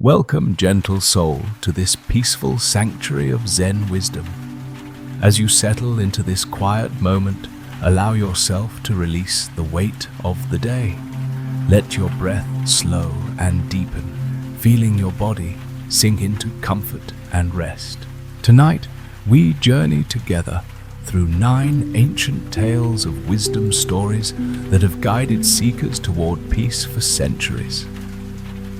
Welcome, gentle soul, to this peaceful sanctuary of Zen wisdom. As you settle into this quiet moment, allow yourself to release the weight of the day. Let your breath slow and deepen, feeling your body sink into comfort and rest. Tonight, we journey together through 9 ancient tales of wisdom stories that have guided seekers toward peace for centuries.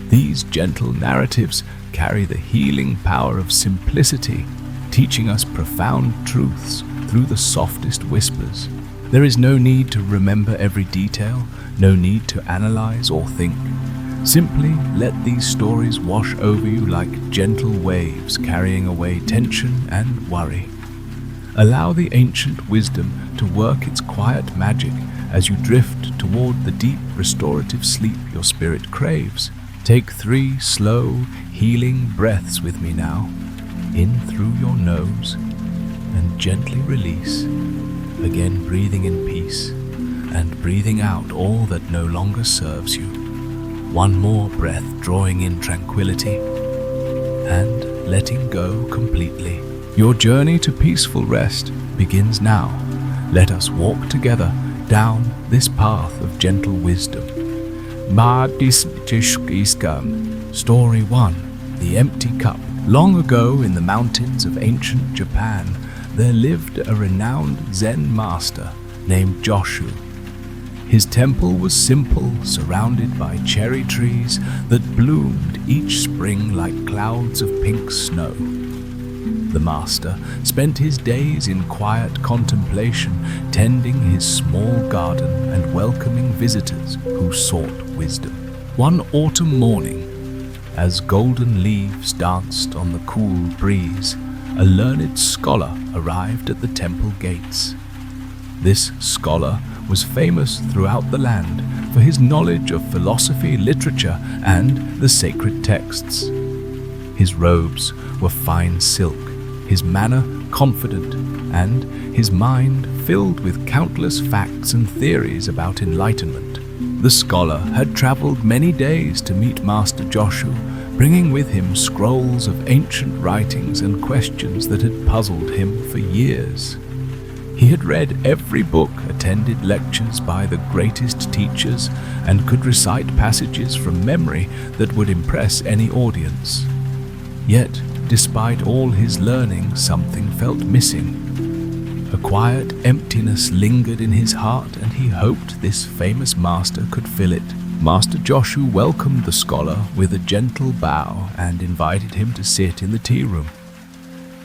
These gentle narratives carry the healing power of simplicity, teaching us profound truths through the softest whispers. There is no need to remember every detail, no need to analyze or think. Simply let these stories wash over you like gentle waves carrying away tension and worry. Allow the ancient wisdom to work its quiet magic as you drift toward the deep restorative sleep your spirit craves. Take 3 slow, healing breaths with me now. In through your nose and gently release. Again breathing in peace and breathing out all that no longer serves you. One more breath drawing in tranquility and letting go completely. Your journey to peaceful rest begins now. Let us walk together down this path of gentle wisdom. Story 1. The Empty Cup. Long ago in the mountains of ancient Japan, there lived a renowned Zen master named Joshu. His temple was simple, surrounded by cherry trees that bloomed each spring like clouds of pink snow. The master spent his days in quiet contemplation, tending his small garden and welcoming visitors who sought wisdom. One autumn morning, as golden leaves danced on the cool breeze, a learned scholar arrived at the temple gates. This scholar was famous throughout the land for his knowledge of philosophy, literature, and the sacred texts. His robes were fine silk, his manner confident, and his mind filled with countless facts and theories about enlightenment. The scholar had traveled many days to meet Master Joshu, bringing with him scrolls of ancient writings and questions that had puzzled him for years. He had read every book, attended lectures by the greatest teachers, and could recite passages from memory that would impress any audience. Yet, despite all his learning, something felt missing. A quiet emptiness lingered in his heart, and he hoped this famous master could fill it. Master Joshu welcomed the scholar with a gentle bow and invited him to sit in the tea room.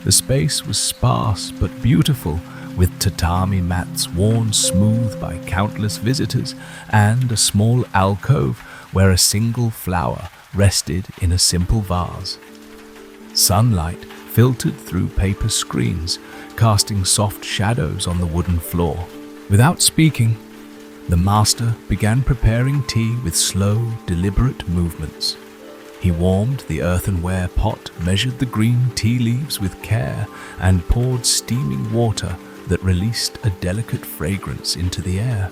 The space was sparse but beautiful, with tatami mats worn smooth by countless visitors and a small alcove where a single flower rested in a simple vase. Sunlight filtered through paper screens, casting soft shadows on the wooden floor. Without speaking, the master began preparing tea with slow, deliberate movements. He warmed the earthenware pot, measured the green tea leaves with care, and poured steaming water that released a delicate fragrance into the air.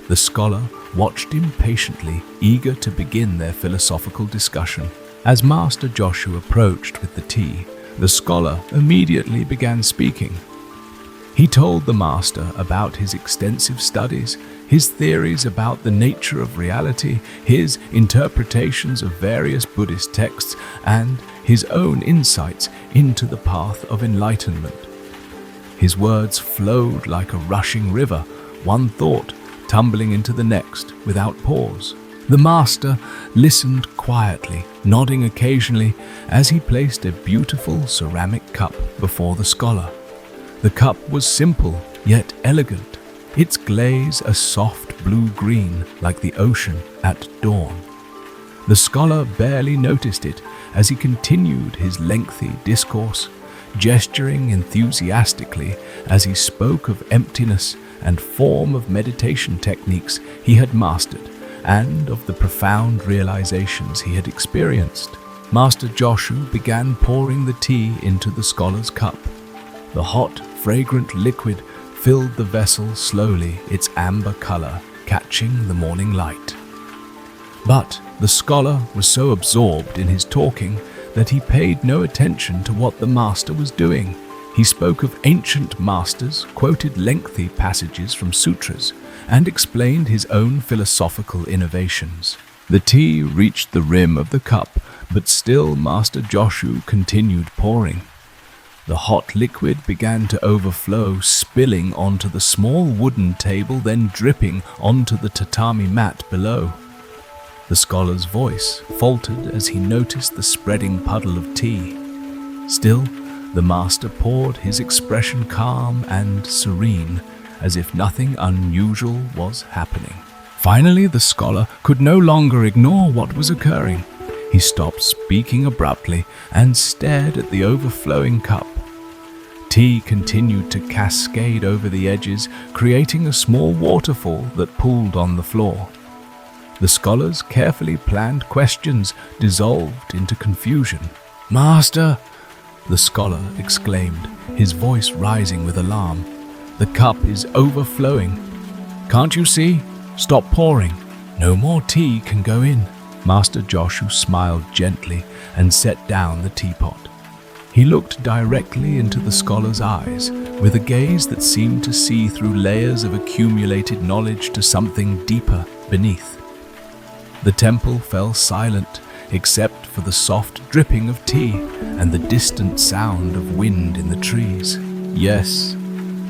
The scholar watched impatiently, eager to begin their philosophical discussion. As Master Joshu approached with the tea, the scholar immediately began speaking. He told the master about his extensive studies, his theories about the nature of reality, his interpretations of various Buddhist texts, and his own insights into the path of enlightenment. His words flowed like a rushing river, one thought tumbling into the next without pause. The master listened quietly, nodding occasionally as he placed a beautiful ceramic cup before the scholar. The cup was simple yet elegant, its glaze a soft blue-green like the ocean at dawn. The scholar barely noticed it as he continued his lengthy discourse, gesturing enthusiastically as he spoke of emptiness and form of meditation techniques he had mastered, and of the profound realizations he had experienced. Master Joshu began pouring the tea into the scholar's cup. The hot, fragrant liquid filled the vessel slowly, its amber color catching the morning light. But the scholar was so absorbed in his talking that he paid no attention to what the master was doing. He spoke of ancient masters, quoted lengthy passages from sutras, and explained his own philosophical innovations. The tea reached the rim of the cup, but still Master Joshu continued pouring. The hot liquid began to overflow, spilling onto the small wooden table, then dripping onto the tatami mat below. The scholar's voice faltered as he noticed the spreading puddle of tea. Still, the master poured, his expression calm and serene, as if nothing unusual was happening. Finally, the scholar could no longer ignore what was occurring. He stopped speaking abruptly and stared at the overflowing cup. Tea continued to cascade over the edges, creating a small waterfall that pooled on the floor. The scholar's carefully planned questions dissolved into confusion. "Master!" the scholar exclaimed, his voice rising with alarm. "The cup is overflowing. Can't you see? Stop pouring. No more tea can go in." Master Joshu smiled gently and set down the teapot. He looked directly into the scholar's eyes, with a gaze that seemed to see through layers of accumulated knowledge to something deeper beneath. The temple fell silent, except for the soft dripping of tea and the distant sound of wind in the trees. "Yes,"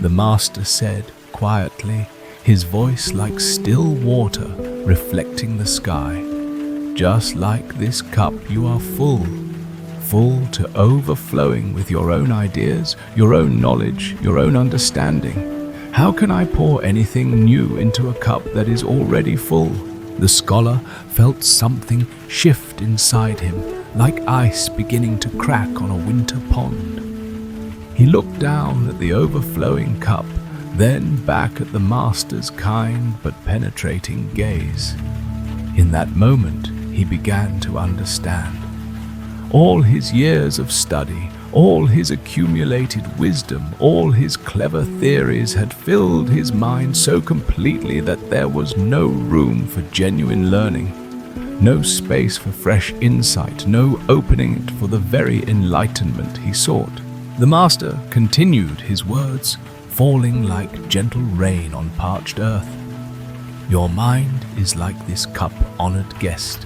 the master said quietly, his voice like still water reflecting the sky. "Just like this cup, you are full to overflowing with your own ideas, your own knowledge, your own understanding. How can I pour anything new into a cup that is already full?" The scholar felt something shift inside him, like ice beginning to crack on a winter pond. He looked down at the overflowing cup, then back at the master's kind but penetrating gaze. In that moment, he began to understand. All his years of study, all his accumulated wisdom, all his clever theories had filled his mind so completely that there was no room for genuine learning, no space for fresh insight, no opening it for the very enlightenment he sought. The master continued, his words falling like gentle rain on parched earth. "Your mind is like this cup-honored guest.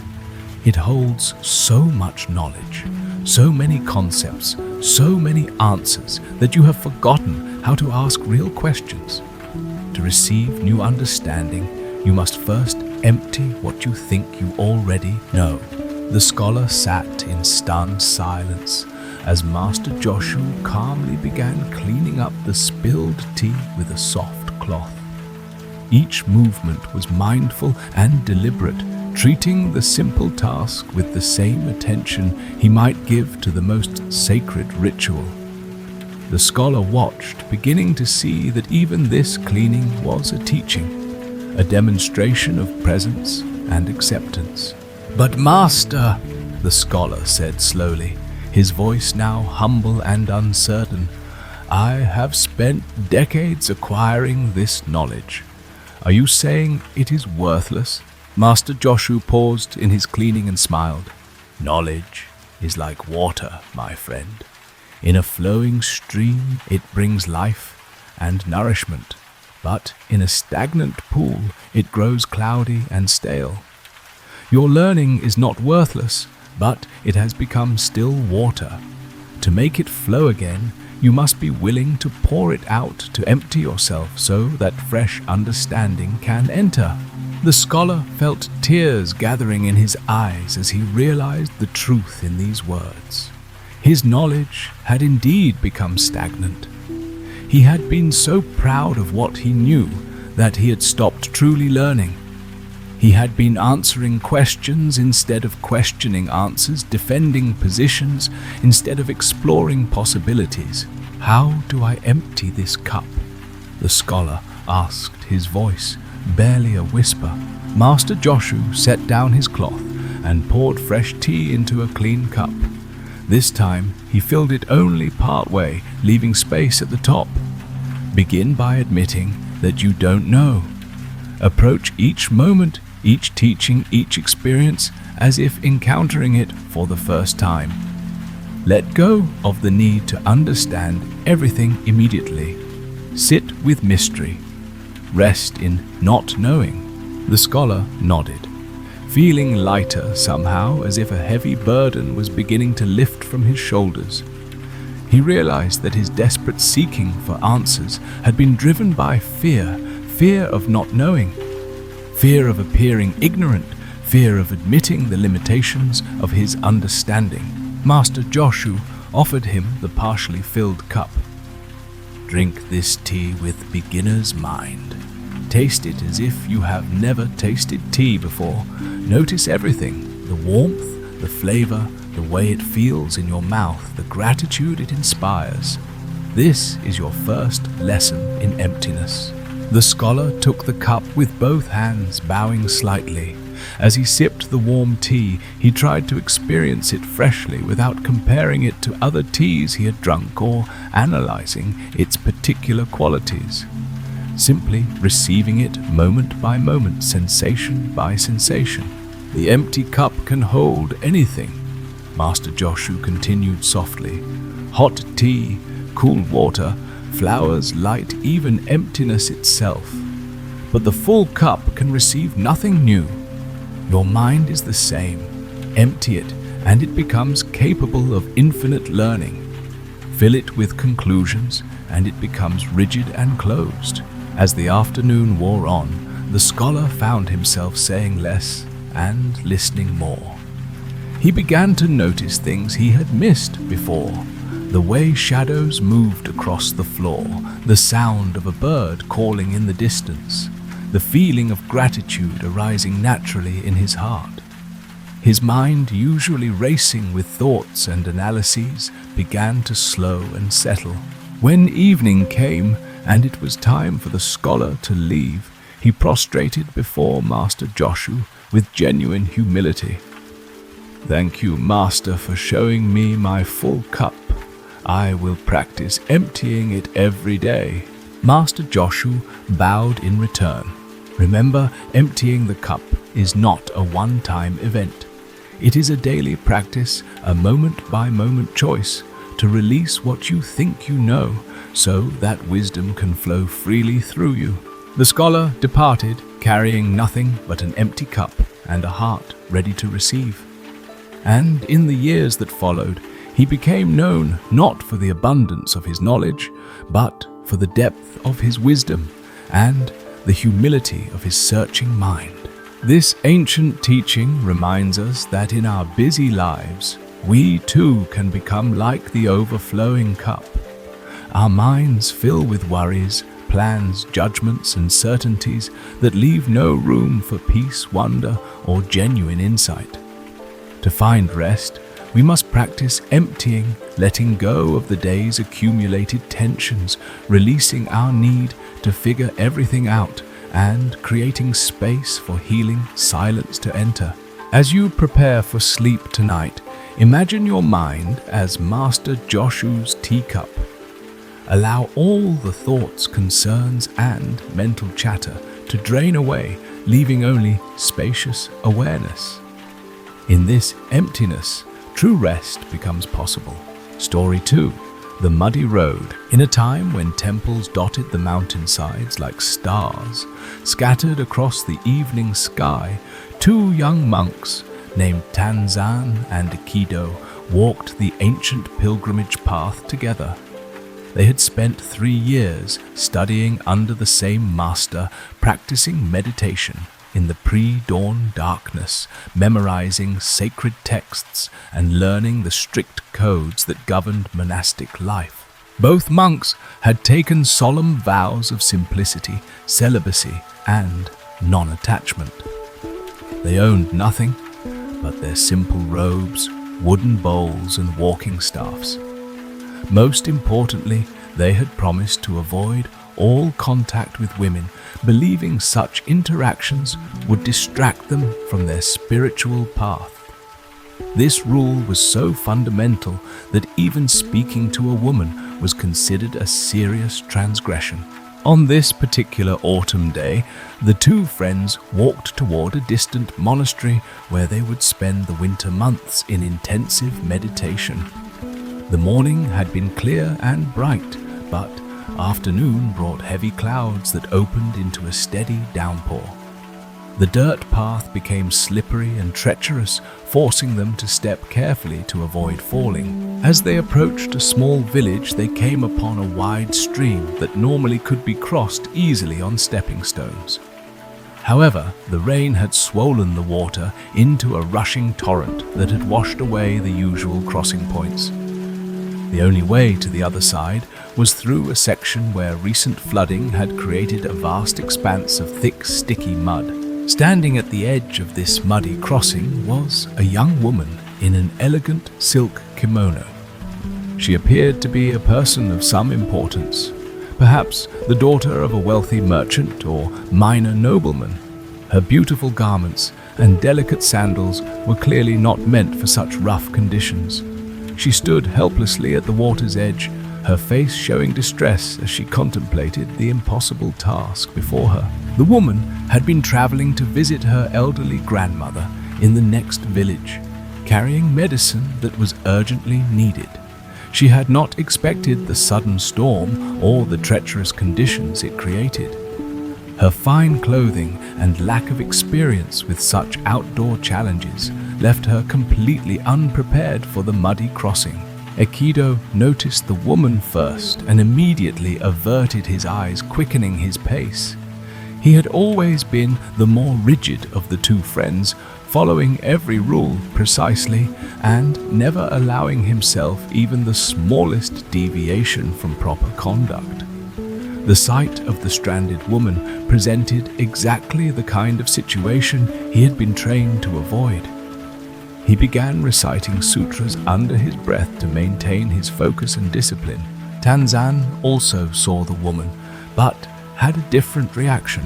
It holds so much knowledge, so many concepts, so many answers that you have forgotten how to ask real questions. To receive new understanding, you must first empty what you think you already know." The scholar sat in stunned silence as Master Joshu calmly began cleaning up the spilled tea with a soft cloth. Each movement was mindful and deliberate, treating the simple task with the same attention he might give to the most sacred ritual. The scholar watched, beginning to see that even this cleaning was a teaching, a demonstration of presence and acceptance. "But master," the scholar said slowly, his voice now humble and uncertain, "I have spent decades acquiring this knowledge. Are you saying it is worthless?" Master Joshu paused in his cleaning and smiled. "Knowledge is like water, my friend. In a flowing stream, it brings life and nourishment, but in a stagnant pool, it grows cloudy and stale. Your learning is not worthless, but it has become still water. To make it flow again, you must be willing to pour it out, to empty yourself so that fresh understanding can enter." The scholar felt tears gathering in his eyes as he realized the truth in these words. His knowledge had indeed become stagnant. He had been so proud of what he knew that he had stopped truly learning. He had been answering questions instead of questioning answers, defending positions instead of exploring possibilities. "How do I empty this cup?" the scholar asked, his voice barely a whisper. Master Joshu set down his cloth and poured fresh tea into a clean cup. This time, he filled it only partway, leaving space at the top. "Begin by admitting that you don't know. Approach each moment each teaching each experience as if encountering it for the first time. Let go of the need to understand everything immediately. Sit with mystery. Rest in not knowing. The scholar nodded, feeling lighter somehow, as if a heavy burden was beginning to lift from his shoulders. He realized that his desperate seeking for answers had been driven by fear of not knowing, fear of appearing ignorant, fear of admitting the limitations of his understanding. Master Joshu offered him the partially filled cup. Drink this tea with beginner's mind. Taste it as if you have never tasted tea before. Notice everything, the warmth, the flavor, the way it feels in your mouth, the gratitude it inspires. This is your first lesson in emptiness. The scholar took the cup with both hands, bowing slightly. As he sipped the warm tea, he tried to experience it freshly without comparing it to other teas he had drunk or analyzing its particular qualities. Simply receiving it moment by moment, sensation by sensation. The empty cup can hold anything, Master Joshu continued softly. Hot tea, cool water, flowers, light, even emptiness itself. But the full cup can receive nothing new. Your mind is the same. Empty it, and it becomes capable of infinite learning. Fill it with conclusions, and it becomes rigid and closed. As the afternoon wore on, the scholar found himself saying less and listening more. He began to notice things he had missed before. The way shadows moved across the floor, the sound of a bird calling in the distance, the feeling of gratitude arising naturally in his heart. His mind, usually racing with thoughts and analyses, began to slow and settle. When evening came and it was time for the scholar to leave, he prostrated before Master Joshu with genuine humility. Thank you, Master, for showing me my full cup. I will practice emptying it every day. Master Joshu bowed in return. Remember, emptying the cup is not a one-time event. It is a daily practice, a moment-by-moment choice to release what you think you know, so that wisdom can flow freely through you. The scholar departed, carrying nothing but an empty cup and a heart ready to receive. And in the years that followed, he became known not for the abundance of his knowledge, but for the depth of his wisdom and the humility of his searching mind. This ancient teaching reminds us that in our busy lives, we too can become like the overflowing cup. Our minds fill with worries, plans, judgments, and certainties that leave no room for peace, wonder, or genuine insight. To find rest, we must practice emptying, letting go of the day's accumulated tensions, releasing our need to figure everything out, and creating space for healing silence to enter. As you prepare for sleep tonight, imagine your mind as Master Joshu's teacup. Allow all the thoughts, concerns, and mental chatter to drain away, leaving only spacious awareness. In this emptiness, true rest becomes possible. Story 2. The Muddy Road. In a time when temples dotted the mountainsides like stars, scattered across the evening sky, two young monks named Tanzan and Aikido walked the ancient pilgrimage path together. They had spent 3 years studying under the same master, practicing meditation in the pre-dawn darkness, memorizing sacred texts and learning the strict codes that governed monastic life. Both monks had taken solemn vows of simplicity, celibacy, and non-attachment. They owned nothing but their simple robes, wooden bowls, and walking staffs. Most importantly, they had promised to avoid all contact with women, believing such interactions would distract them from their spiritual path. This rule was so fundamental that even speaking to a woman was considered a serious transgression. On this particular autumn day, the two friends walked toward a distant monastery where they would spend the winter months in intensive meditation. The morning had been clear and bright, but afternoon brought heavy clouds that opened into a steady downpour. The dirt path became slippery and treacherous, forcing them to step carefully to avoid falling. As they approached a small village, they came upon a wide stream that normally could be crossed easily on stepping stones. However, the rain had swollen the water into a rushing torrent that had washed away the usual crossing points. The only way to the other side was through a section where recent flooding had created a vast expanse of thick, sticky mud. Standing at the edge of this muddy crossing was a young woman in an elegant silk kimono. She appeared to be a person of some importance, perhaps the daughter of a wealthy merchant or minor nobleman. Her beautiful garments and delicate sandals were clearly not meant for such rough conditions. She stood helplessly at the water's edge, her face showing distress as she contemplated the impossible task before her. The woman had been traveling to visit her elderly grandmother in the next village, carrying medicine that was urgently needed. She had not expected the sudden storm or the treacherous conditions it created. Her fine clothing and lack of experience with such outdoor challenges left her completely unprepared for the muddy crossing. Aikido noticed the woman first and immediately averted his eyes, quickening his pace. He had always been the more rigid of the two friends, following every rule precisely and never allowing himself even the smallest deviation from proper conduct. The sight of the stranded woman presented exactly the kind of situation he had been trained to avoid. He began reciting sutras under his breath to maintain his focus and discipline. Tanzan also saw the woman, but had a different reaction.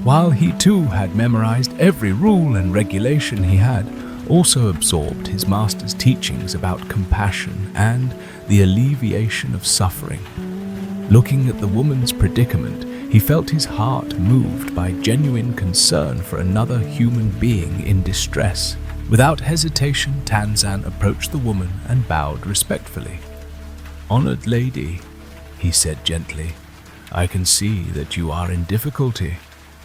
While he too had memorized every rule and regulation, he had also absorbed his master's teachings about compassion and the alleviation of suffering. Looking at the woman's predicament, he felt his heart moved by genuine concern for another human being in distress. Without hesitation, Tanzan approached the woman and bowed respectfully. "Honored lady," he said gently, "I can see that you are in difficulty.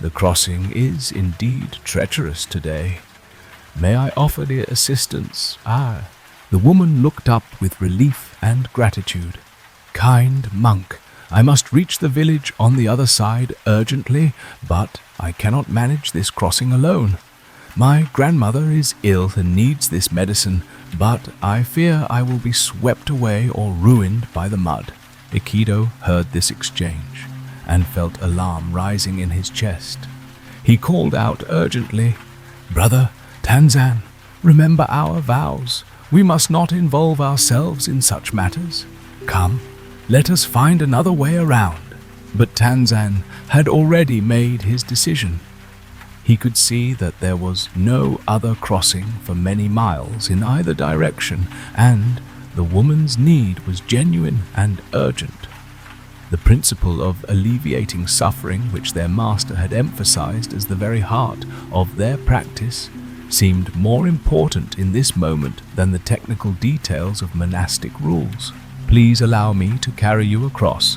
The crossing is indeed treacherous today. May I offer the assistance?" The woman looked up with relief and gratitude. "Kind monk, I must reach the village on the other side urgently, but I cannot manage this crossing alone. My grandmother is ill and needs this medicine, but I fear I will be swept away or ruined by the mud." Aikido heard this exchange and felt alarm rising in his chest. He called out urgently, "Brother Tanzan, remember our vows. We must not involve ourselves in such matters. Come, let us find another way around." But Tanzan had already made his decision. He could see that there was no other crossing for many miles in either direction, and the woman's need was genuine and urgent. The principle of alleviating suffering, which their master had emphasized as the very heart of their practice, seemed more important in this moment than the technical details of monastic rules. "Please allow me to carry you across,"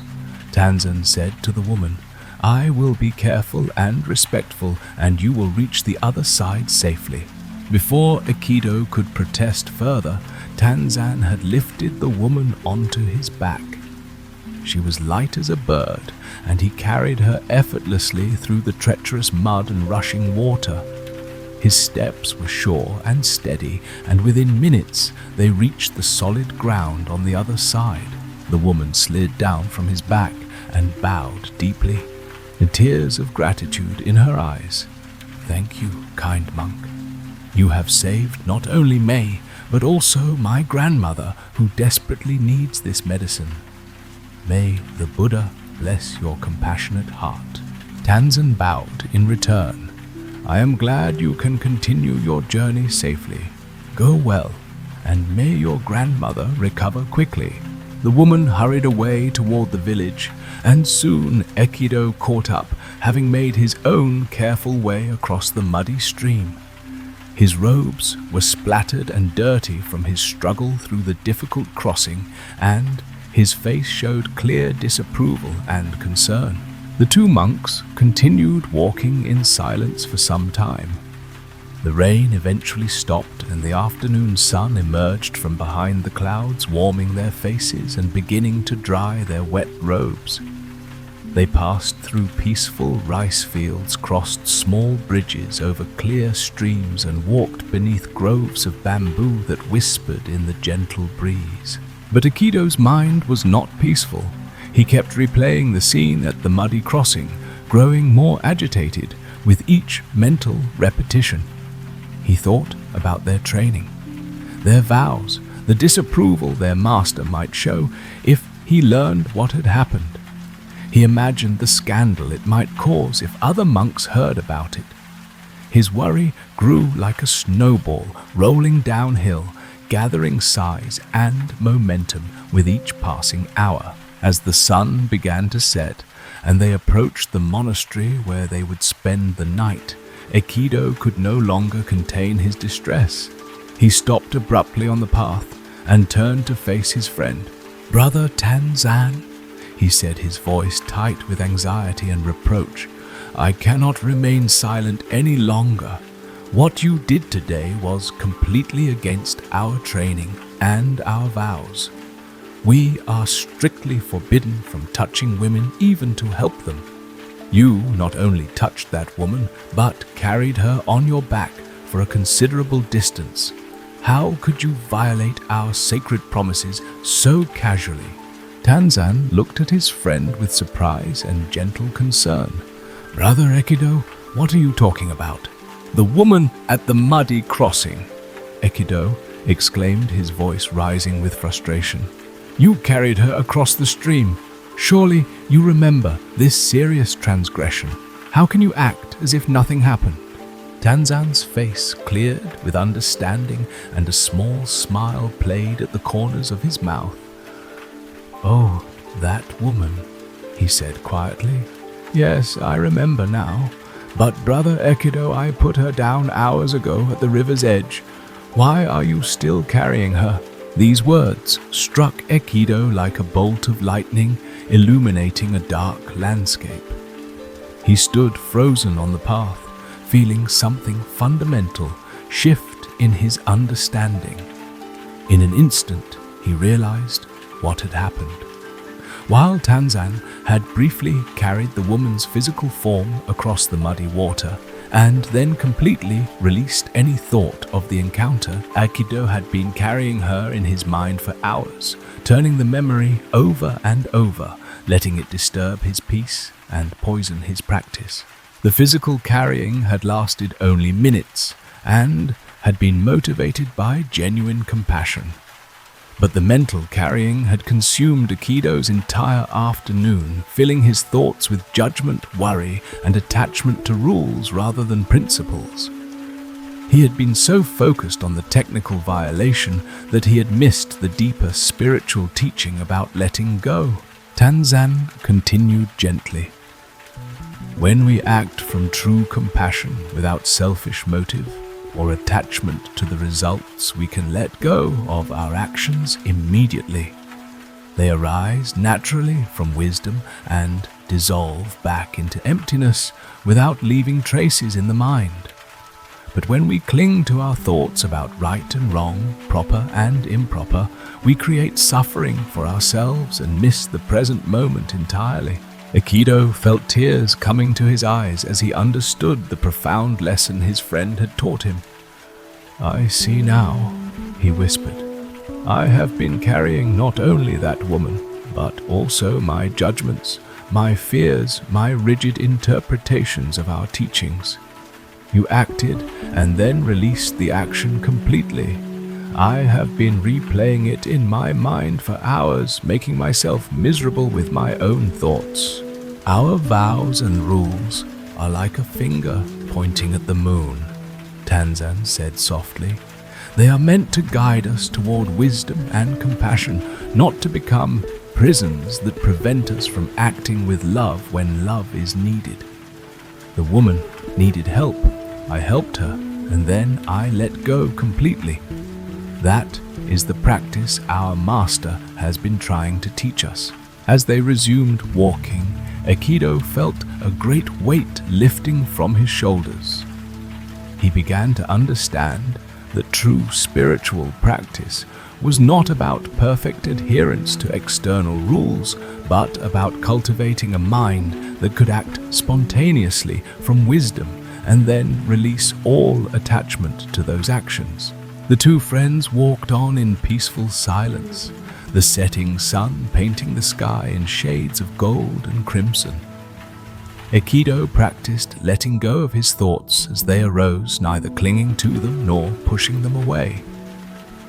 Tanzan said to the woman. "I will be careful and respectful, and you will reach the other side safely." Before Aikido could protest further, Tanzan had lifted the woman onto his back. She was light as a bird, and he carried her effortlessly through the treacherous mud and rushing water. His steps were sure and steady, and within minutes they reached the solid ground on the other side. The woman slid down from his back and bowed deeply, the tears of gratitude in her eyes. "Thank you, kind monk. You have saved not only me, but also my grandmother, who desperately needs this medicine. May the Buddha bless your compassionate heart." Tanzan bowed in return. "I am glad you can continue your journey safely. Go well, and may your grandmother recover quickly." The woman hurried away toward the village, and soon Aikido caught up, having made his own careful way across the muddy stream. His robes were splattered and dirty from his struggle through the difficult crossing, and his face showed clear disapproval and concern. The two monks continued walking in silence for some time. The rain eventually stopped, and the afternoon sun emerged from behind the clouds, warming their faces and beginning to dry their wet robes. They passed through peaceful rice fields, crossed small bridges over clear streams, and walked beneath groves of bamboo that whispered in the gentle breeze. But Aikido's mind was not peaceful. He kept replaying the scene at the muddy crossing, growing more agitated with each mental repetition. He thought about their training, their vows, the disapproval their master might show if he learned what had happened. He imagined the scandal it might cause if other monks heard about it. His worry grew like a snowball rolling downhill, gathering size and momentum with each passing hour. As the sun began to set and they approached the monastery where they would spend the night, Aikido could no longer contain his distress. He stopped abruptly on the path and turned to face his friend. "Brother Tanzan," he said, his voice tight with anxiety and reproach, "I cannot remain silent any longer. What you did today was completely against our training and our vows. We are strictly forbidden from touching women, even to help them. You not only touched that woman, but carried her on your back for a considerable distance. How could you violate our sacred promises so casually?" Tanzan looked at his friend with surprise and gentle concern. "Brother Aikido, what are you talking about?" "The woman at the muddy crossing," Aikido exclaimed, his voice rising with frustration. "You carried her across the stream. Surely you remember this serious transgression. How can you act as if nothing happened?" Tanzan's face cleared with understanding, and a small smile played at the corners of his mouth. "Oh, that woman," he said quietly. "Yes, I remember now. But Brother Aikido, I put her down hours ago at the river's edge. Why are you still carrying her?" These words struck Aikido like a bolt of lightning, illuminating a dark landscape. He stood frozen on the path, feeling something fundamental shift in his understanding. In an instant, he realized what had happened. While Tanzan had briefly carried the woman's physical form across the muddy water and then completely released any thought of the encounter, Aikido had been carrying her in his mind for hours, turning the memory over and over, letting it disturb his peace and poison his practice. The physical carrying had lasted only minutes and had been motivated by genuine compassion. But the mental carrying had consumed Aikido's entire afternoon, filling his thoughts with judgment, worry, and attachment to rules rather than principles. He had been so focused on the technical violation that he had missed the deeper spiritual teaching about letting go. Tanzan continued gently. "When we act from true compassion without selfish motive or attachment to the results, we can let go of our actions immediately. They arise naturally from wisdom and dissolve back into emptiness without leaving traces in the mind. But when we cling to our thoughts about right and wrong, proper and improper, we create suffering for ourselves and miss the present moment entirely." Aikido felt tears coming to his eyes as he understood the profound lesson his friend had taught him. "I see now," he whispered. "I have been carrying not only that woman, but also my judgments, my fears, my rigid interpretations of our teachings. You acted and then released the action completely. I have been replaying it in my mind for hours, making myself miserable with my own thoughts. Our vows and rules are like a finger pointing at the moon," Tanzan said softly. They are meant to guide us toward wisdom and compassion, not to become prisons that prevent us from acting with love when love is needed. The woman needed help. I helped her, and then I let go completely. That is the practice our master has been trying to teach us. As they resumed walking, Aikido felt a great weight lifting from his shoulders. He began to understand that true spiritual practice was not about perfect adherence to external rules, but about cultivating a mind that could act spontaneously from wisdom and then release all attachment to those actions. The two friends walked on in peaceful silence, the setting sun painting the sky in shades of gold and crimson. Aikido practiced letting go of his thoughts as they arose, neither clinging to them nor pushing them away.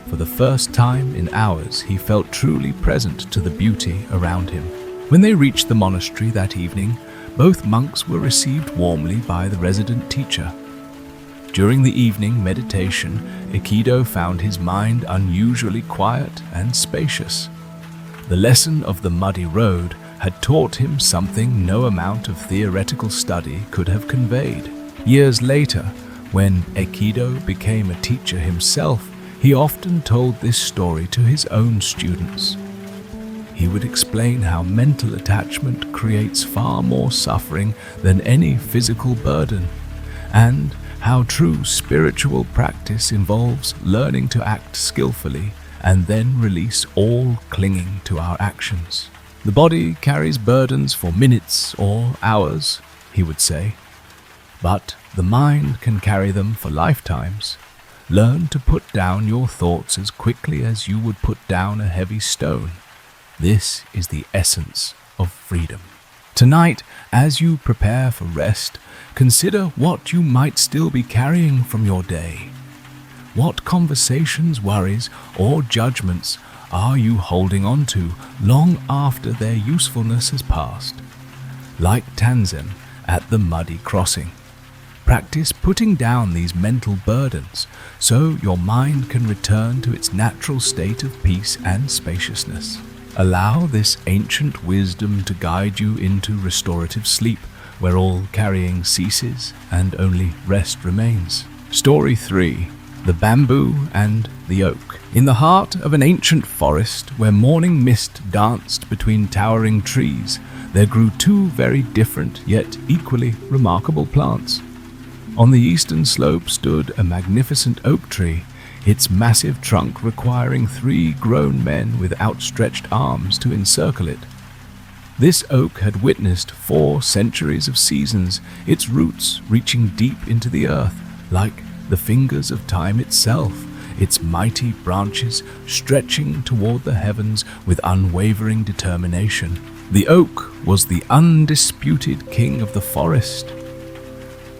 For the first time in hours, he felt truly present to the beauty around him. When they reached the monastery that evening, both monks were received warmly by the resident teacher. During the evening meditation, Aikido found his mind unusually quiet and spacious. The lesson of the muddy road had taught him something no amount of theoretical study could have conveyed. Years later, when Aikido became a teacher himself, he often told this story to his own students. He would explain how mental attachment creates far more suffering than any physical burden, and how true spiritual practice involves learning to act skillfully and then release all clinging to our actions. The body carries burdens for minutes or hours, he would say, but the mind can carry them for lifetimes. Learn to put down your thoughts as quickly as you would put down a heavy stone. This is the essence of freedom. Tonight, as you prepare for rest, consider what you might still be carrying from your day. What conversations, worries, or judgments are you holding on to long after their usefulness has passed? Like Tanzen at the muddy crossing, practice putting down these mental burdens so your mind can return to its natural state of peace and spaciousness. Allow this ancient wisdom to guide you into restorative sleep, where all carrying ceases and only rest remains. Story 3. The Bamboo and the Oak. In the heart of an ancient forest where morning mist danced between towering trees, there grew two very different yet equally remarkable plants. On the eastern slope stood a magnificent oak tree, its massive trunk requiring 3 grown men with outstretched arms to encircle it. This oak had witnessed 4 centuries of seasons, its roots reaching deep into the earth, like the fingers of time itself, its mighty branches stretching toward the heavens with unwavering determination. The oak was the undisputed king of the forest.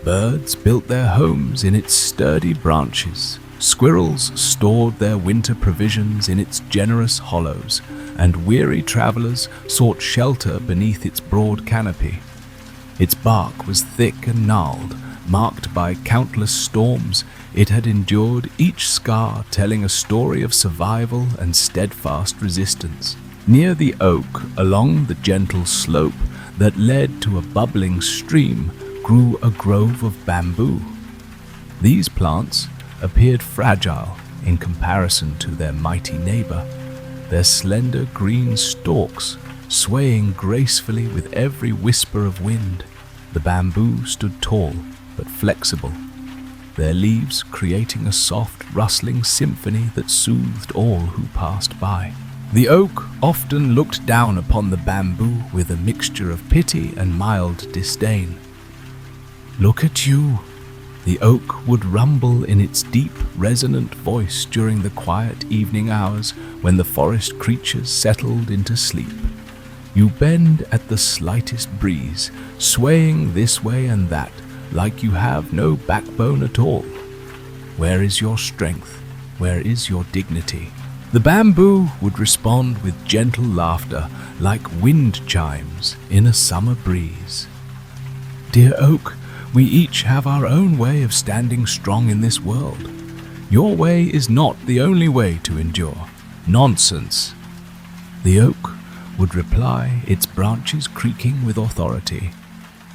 Birds built their homes in its sturdy branches. Squirrels stored their winter provisions in its generous hollows, and weary travelers sought shelter beneath its broad canopy. Its bark was thick and gnarled, marked by countless storms. It had endured each scar, telling a story of survival and steadfast resistance. Near the oak, along the gentle slope that led to a bubbling stream, grew a grove of bamboo. These plants appeared fragile in comparison to their mighty neighbor, their slender green stalks swaying gracefully with every whisper of wind. The bamboo stood tall but flexible, their leaves creating a soft, rustling symphony that soothed all who passed by. The oak often looked down upon the bamboo with a mixture of pity and mild disdain. "Look at you," the oak would rumble in its deep, resonant voice during the quiet evening hours when the forest creatures settled into sleep. "You bend at the slightest breeze, swaying this way and that, like you have no backbone at all. Where is your strength? Where is your dignity?" The bamboo would respond with gentle laughter, like wind chimes in a summer breeze. "Dear oak, we each have our own way of standing strong in this world. Your way is not the only way to endure. Nonsense. The oak would reply, its branches creaking with authority.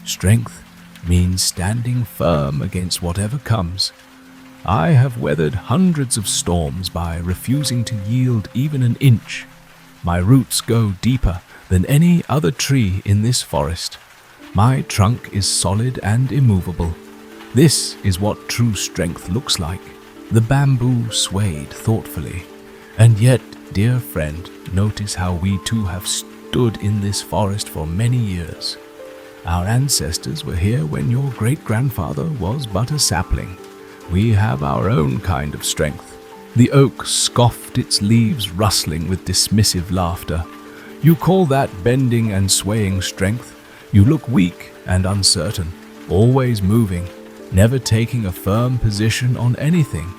Strength means standing firm against whatever comes. I have weathered hundreds of storms by refusing to yield even an inch. My roots go deeper than any other tree in this forest. My trunk is solid and immovable. This is what true strength looks like. The bamboo swayed thoughtfully. And yet, dear friend, notice how we too have stood in this forest for many years. Our ancestors were here when your great-grandfather was but a sapling. We have our own kind of strength. The oak scoffed, its leaves rustling with dismissive laughter. You call that bending and swaying strength? You look weak and uncertain, always moving, never taking a firm position on anything.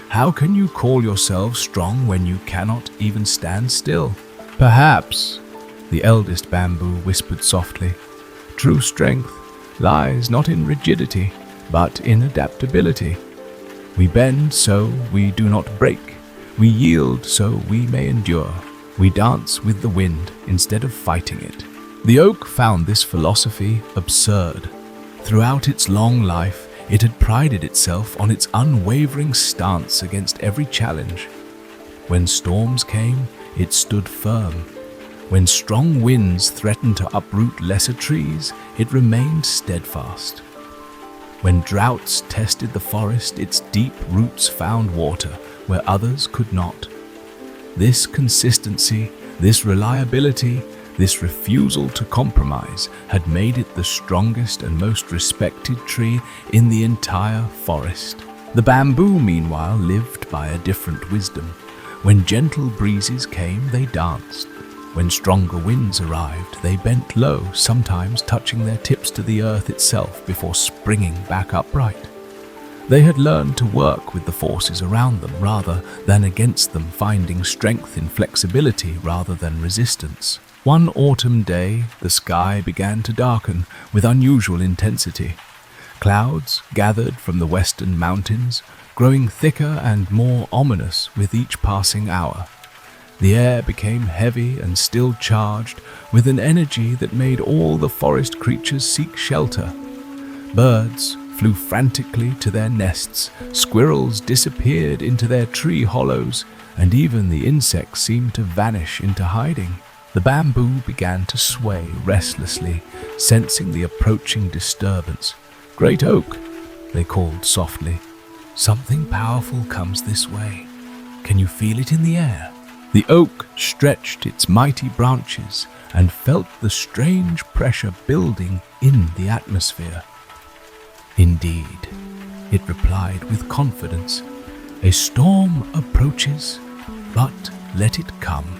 How can you call yourself strong when you cannot even stand still? Perhaps, the eldest bamboo whispered softly, true strength lies not in rigidity, but in adaptability. We bend so we do not break. We yield so we may endure. We dance with the wind instead of fighting it. The oak found this philosophy absurd. Throughout its long life, it had prided itself on its unwavering stance against every challenge. When storms came, it stood firm. When strong winds threatened to uproot lesser trees, it remained steadfast. When droughts tested the forest, its deep roots found water where others could not. This consistency, this reliability, this refusal to compromise had made it the strongest and most respected tree in the entire forest. The bamboo, meanwhile, lived by a different wisdom. When gentle breezes came, they danced. When stronger winds arrived, they bent low, sometimes touching their tips to the earth itself before springing back upright. They had learned to work with the forces around them rather than against them, finding strength in flexibility rather than resistance. One autumn day, the sky began to darken with unusual intensity. Clouds gathered from the western mountains, growing thicker and more ominous with each passing hour. The air became heavy and still charged with an energy that made all the forest creatures seek shelter. Birds flew frantically to their nests, squirrels disappeared into their tree hollows, and even the insects seemed to vanish into hiding. The bamboo began to sway restlessly, sensing the approaching disturbance. "Great oak," they called softly. "Something powerful comes this way. Can you feel it in the air?" The oak stretched its mighty branches and felt the strange pressure building in the atmosphere. "Indeed," it replied with confidence. "A storm approaches, but let it come.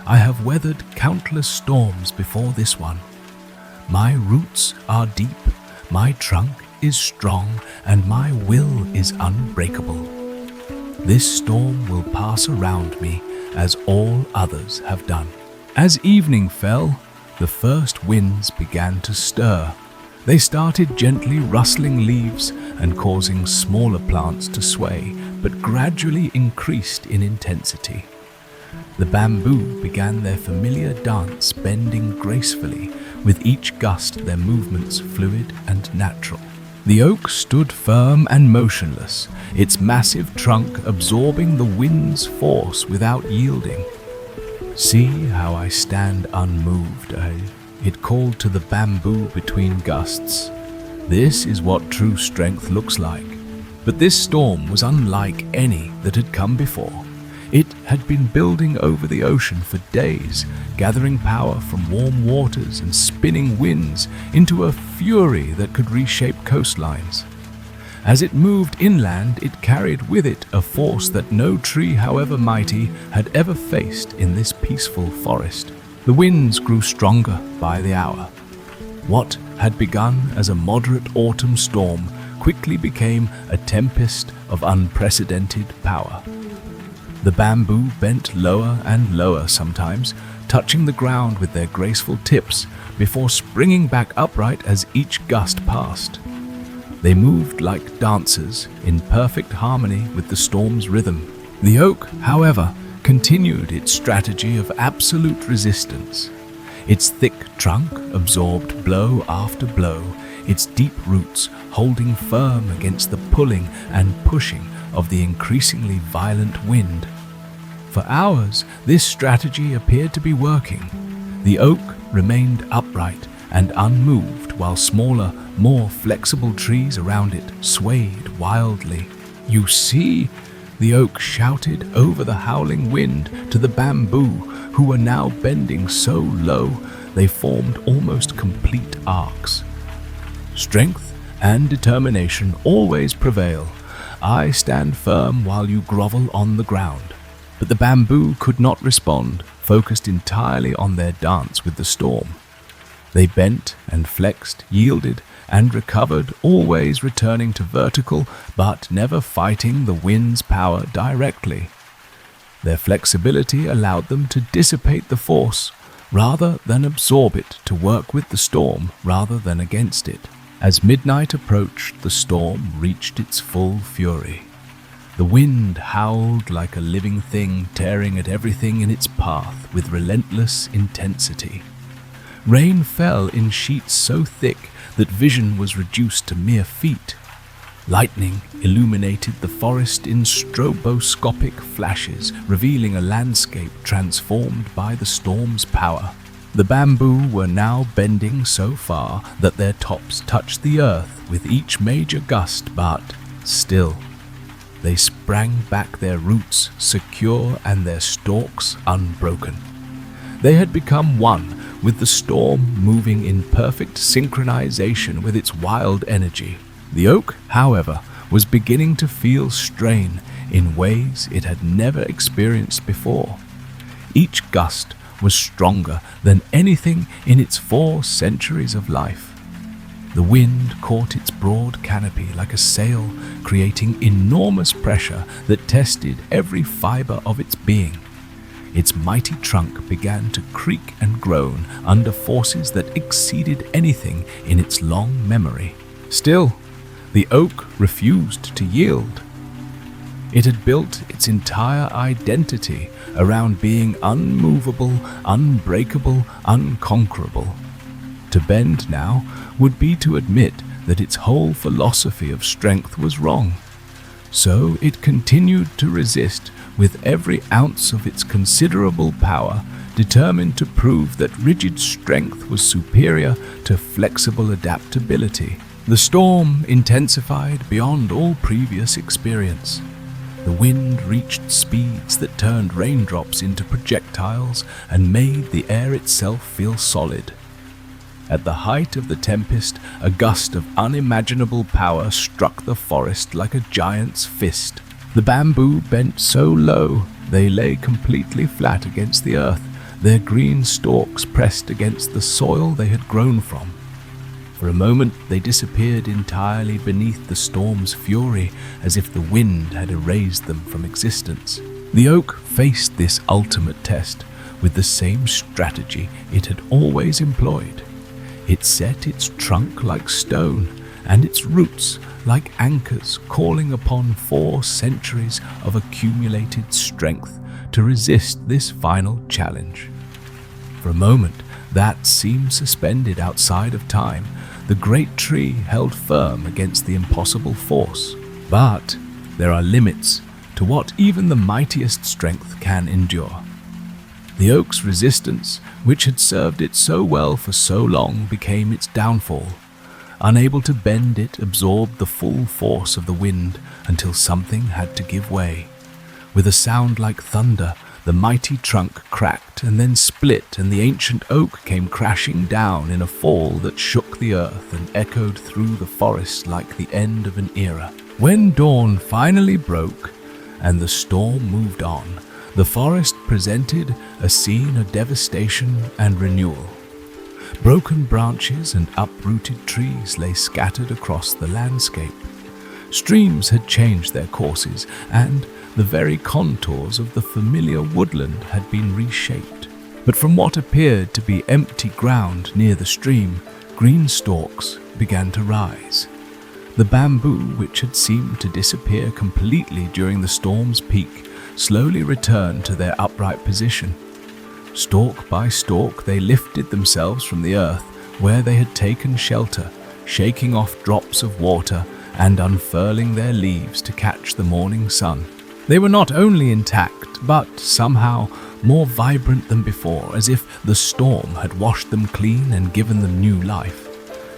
I have weathered countless storms before this one. My roots are deep, my trunk is strong, and my will is unbreakable. This storm will pass around me as all others have done." As evening fell, the first winds began to stir. They started gently rustling leaves and causing smaller plants to sway, but gradually increased in intensity. The bamboo began their familiar dance, bending gracefully, with each gust their movements fluid and natural. The oak stood firm and motionless, its massive trunk absorbing the wind's force without yielding. "See how I stand unmoved," it called to the bamboo between gusts. "This is what true strength looks like." But this storm was unlike any that had come before. It had been building over the ocean for days, gathering power from warm waters and spinning winds into a fury that could reshape coastlines. As it moved inland, it carried with it a force that no tree, however mighty, had ever faced in this peaceful forest. The winds grew stronger by the hour. What had begun as a moderate autumn storm quickly became a tempest of unprecedented power. The bamboo bent lower and lower sometimes, touching the ground with their graceful tips before springing back upright as each gust passed. They moved like dancers in perfect harmony with the storm's rhythm. The oak, however, continued its strategy of absolute resistance. Its thick trunk absorbed blow after blow, its deep roots holding firm against the pulling and pushing of the increasingly violent wind. For hours, this strategy appeared to be working. The oak remained upright and unmoved while smaller, more flexible trees around it swayed wildly. "You see," the oak shouted over the howling wind to the bamboo, who were now bending so low they formed almost complete arcs. "Strength and determination always prevail. I stand firm while you grovel on the ground." But the bamboo could not respond, focused entirely on their dance with the storm. They bent and flexed, yielded and recovered, always returning to vertical, but never fighting the wind's power directly. Their flexibility allowed them to dissipate the force rather than absorb it, to work with the storm rather than against it. As midnight approached, the storm reached its full fury. The wind howled like a living thing, tearing at everything in its path with relentless intensity. Rain fell in sheets so thick that vision was reduced to mere feet. Lightning illuminated the forest in stroboscopic flashes, revealing a landscape transformed by the storm's power. The bamboo were now bending so far that their tops touched the earth with each major gust, but still, they sprang back, their roots secure and their stalks unbroken. They had become one with the storm, moving in perfect synchronization with its wild energy. The oak, however, was beginning to feel strain in ways it had never experienced before. Each gust was stronger than anything in its 4 centuries of life. The wind caught its broad canopy like a sail, creating enormous pressure that tested every fiber of its being. Its mighty trunk began to creak and groan under forces that exceeded anything in its long memory. Still, the oak refused to yield. It had built its entire identity around being unmovable, unbreakable, unconquerable. To bend now would be to admit that its whole philosophy of strength was wrong. So it continued to resist with every ounce of its considerable power, determined to prove that rigid strength was superior to flexible adaptability. The storm intensified beyond all previous experience. The wind reached speeds that turned raindrops into projectiles and made the air itself feel solid. At the height of the tempest, a gust of unimaginable power struck the forest like a giant's fist. The bamboo bent so low they lay completely flat against the earth, their green stalks pressed against the soil they had grown from. For a moment they disappeared entirely beneath the storm's fury, as if the wind had erased them from existence. The oak faced this ultimate test with the same strategy it had always employed. It set its trunk like stone and its roots like anchors, calling upon 4 centuries of accumulated strength to resist this final challenge. For a moment, that seemed suspended outside of time. The great tree held firm against the impossible force. But there are limits to what even the mightiest strength can endure. The oak's resistance, which had served it so well for so long, became its downfall. Unable to bend, it absorbed the full force of the wind until something had to give way. With a sound like thunder, the mighty trunk cracked and then split, and the ancient oak came crashing down in a fall that shook the earth and echoed through the forest like the end of an era. When dawn finally broke and the storm moved on, the forest presented a scene of devastation and renewal. Broken branches and uprooted trees lay scattered across the landscape. Streams had changed their courses, and the very contours of the familiar woodland had been reshaped. But from what appeared to be empty ground near the stream, green stalks began to rise. The bamboo, which had seemed to disappear completely during the storm's peak, slowly returned to their upright position. Stalk by stalk, they lifted themselves from the earth where they had taken shelter, shaking off drops of water and unfurling their leaves to catch the morning sun. They were not only intact, but somehow more vibrant than before, as if the storm had washed them clean and given them new life.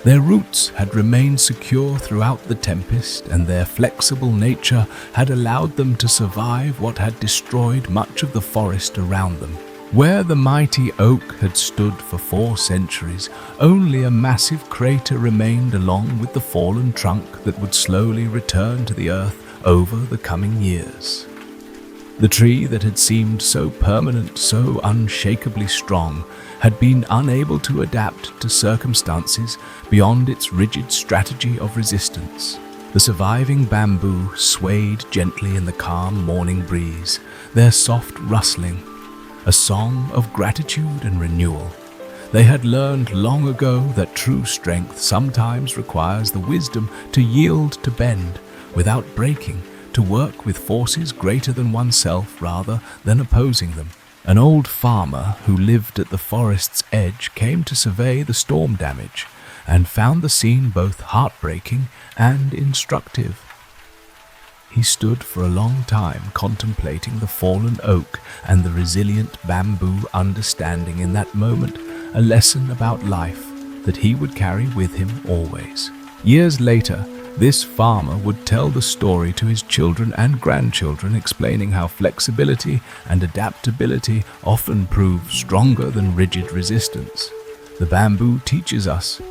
Their roots had remained secure throughout the tempest, and their flexible nature had allowed them to survive what had destroyed much of the forest around them. Where the mighty oak had stood for 4 centuries, only a massive crater remained along with the fallen trunk that would slowly return to the earth over the coming years. The tree that had seemed so permanent, so unshakably strong, had been unable to adapt to circumstances beyond its rigid strategy of resistance. The surviving bamboo swayed gently in the calm morning breeze, their soft rustling a song of gratitude and renewal. They had learned long ago that true strength sometimes requires the wisdom to yield to bend without breaking, to work with forces greater than oneself rather than opposing them. An old farmer who lived at the forest's edge came to survey the storm damage and found the scene both heartbreaking and instructive. He stood for a long time contemplating the fallen oak and the resilient bamboo, understanding in that moment a lesson about life that he would carry with him always. Years later, this farmer would tell the story to his children and grandchildren, explaining how flexibility and adaptability often prove stronger than rigid resistance. The bamboo teaches us,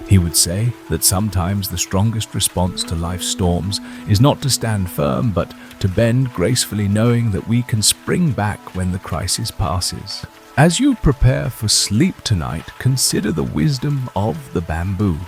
he would say, that sometimes the strongest response to life's storms is not to stand firm, but to bend gracefully, knowing that we can spring back when the crisis passes. As you prepare for sleep tonight, consider the wisdom of the bamboo.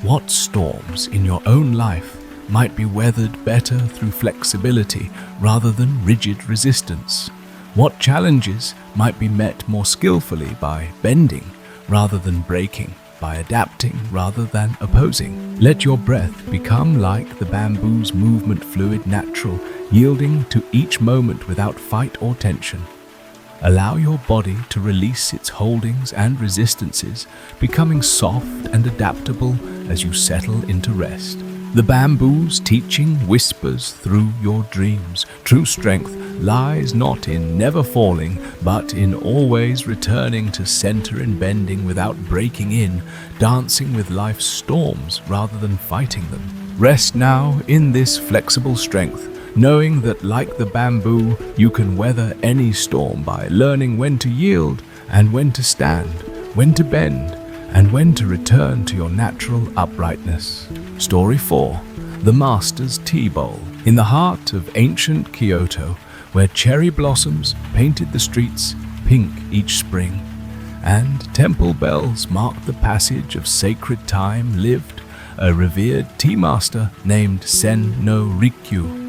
What storms in your own life might be weathered better through flexibility rather than rigid resistance? What challenges might be met more skillfully by bending rather than breaking, by adapting rather than opposing? Let your breath become like the bamboo's movement, fluid, natural, yielding to each moment without fight or tension. Allow your body to release its holdings and resistances, becoming soft and adaptable as you settle into rest. The bamboo's teaching whispers through your dreams. True strength lies not in never falling, but in always returning to center and bending without breaking in, dancing with life's storms rather than fighting them. Rest now in this flexible strength, knowing that like the bamboo, you can weather any storm by learning when to yield and when to stand, when to bend, and when to return to your natural uprightness. Story 4. The Master's Tea Bowl. In the heart of ancient Kyoto, where cherry blossoms painted the streets pink each spring, and temple bells marked the passage of sacred time, lived a revered tea master named Sen no Rikyu.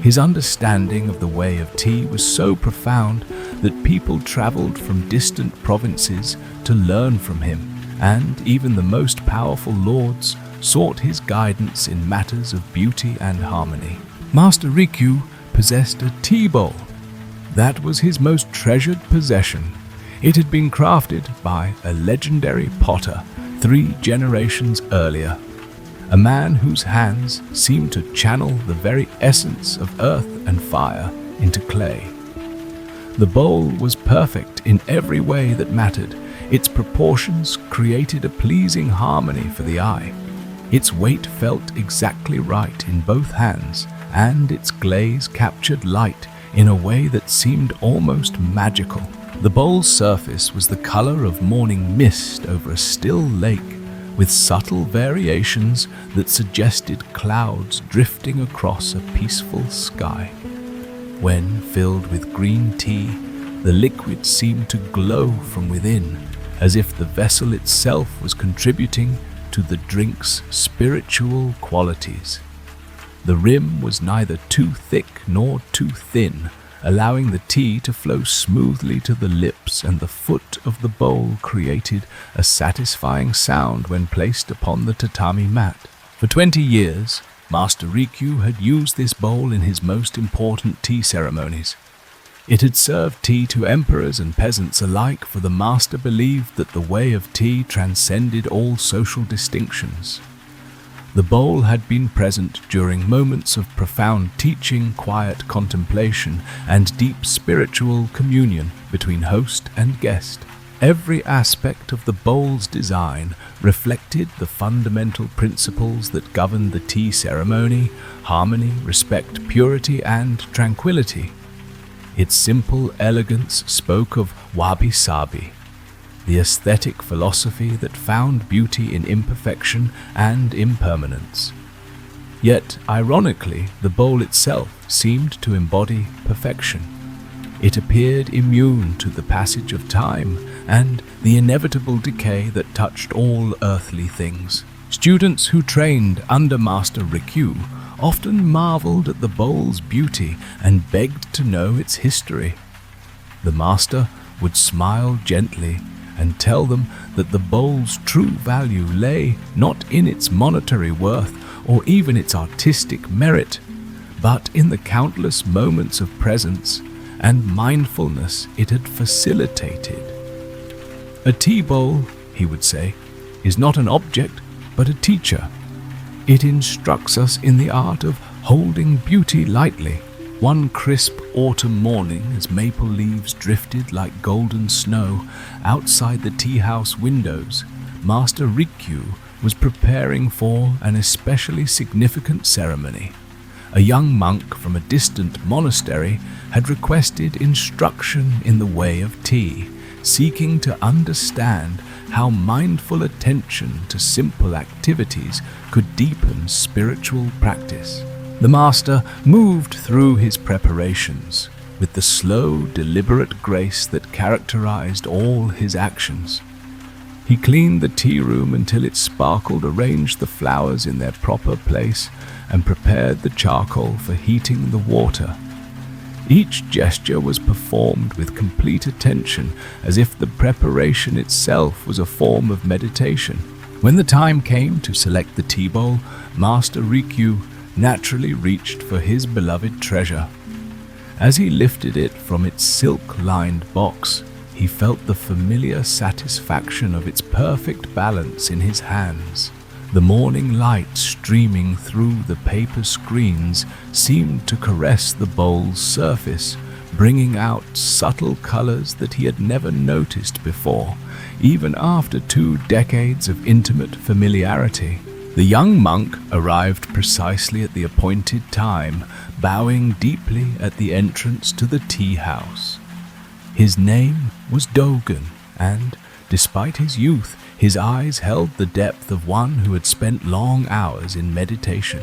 His understanding of the way of tea was so profound that people traveled from distant provinces to learn from him, and even the most powerful lords sought his guidance in matters of beauty and harmony. Master Rikyu possessed a tea bowl. That was his most treasured possession. It had been crafted by a legendary potter 3 generations earlier, a man whose hands seemed to channel the very essence of earth and fire into clay. The bowl was perfect in every way that mattered. Its proportions created a pleasing harmony for the eye. Its weight felt exactly right in both hands, and its glaze captured light in a way that seemed almost magical. The bowl's surface was the color of morning mist over a still lake, with subtle variations that suggested clouds drifting across a peaceful sky. When filled with green tea, the liquid seemed to glow from within, as if the vessel itself was contributing to the drink's spiritual qualities. The rim was neither too thick nor too thin, allowing the tea to flow smoothly to the lips, and the foot of the bowl created a satisfying sound when placed upon the tatami mat. For 20 years, Master Rikyū had used this bowl in his most important tea ceremonies. It had served tea to emperors and peasants alike, for the master believed that the way of tea transcended all social distinctions. The bowl had been present during moments of profound teaching, quiet contemplation, and deep spiritual communion between host and guest. Every aspect of the bowl's design reflected the fundamental principles that govern the tea ceremony: harmony, respect, purity, and tranquility. Its simple elegance spoke of wabi-sabi, the aesthetic philosophy that found beauty in imperfection and impermanence. Yet, ironically, the bowl itself seemed to embody perfection. It appeared immune to the passage of time and the inevitable decay that touched all earthly things. Students who trained under Master Rikyū often marveled at the bowl's beauty and begged to know its history. The master would smile gently and tell them that the bowl's true value lay not in its monetary worth or even its artistic merit, but in the countless moments of presence and mindfulness it had facilitated. A tea bowl, he would say, is not an object, but a teacher. It instructs us in the art of holding beauty lightly. One crisp autumn morning, as maple leaves drifted like golden snow outside the tea house windows, Master Rikyū was preparing for an especially significant ceremony. A young monk from a distant monastery had requested instruction in the way of tea, seeking to understand how mindful attention to simple activities could deepen spiritual practice. The master moved through his preparations with the slow, deliberate grace that characterized all his actions. He cleaned the tea room until it sparkled, arranged the flowers in their proper place, and prepared the charcoal for heating the water. Each gesture was performed with complete attention, as if the preparation itself was a form of meditation. When the time came to select the tea bowl, Master Rikyū naturally reached for his beloved treasure. As he lifted it from its silk-lined box, he felt the familiar satisfaction of its perfect balance in his hands. The morning light streaming through the paper screens seemed to caress the bowl's surface, bringing out subtle colors that he had never noticed before, even after 2 decades of intimate familiarity. The young monk arrived precisely at the appointed time, bowing deeply at the entrance to the tea house. His name was Dogen, and, despite his youth, his eyes held the depth of one who had spent long hours in meditation.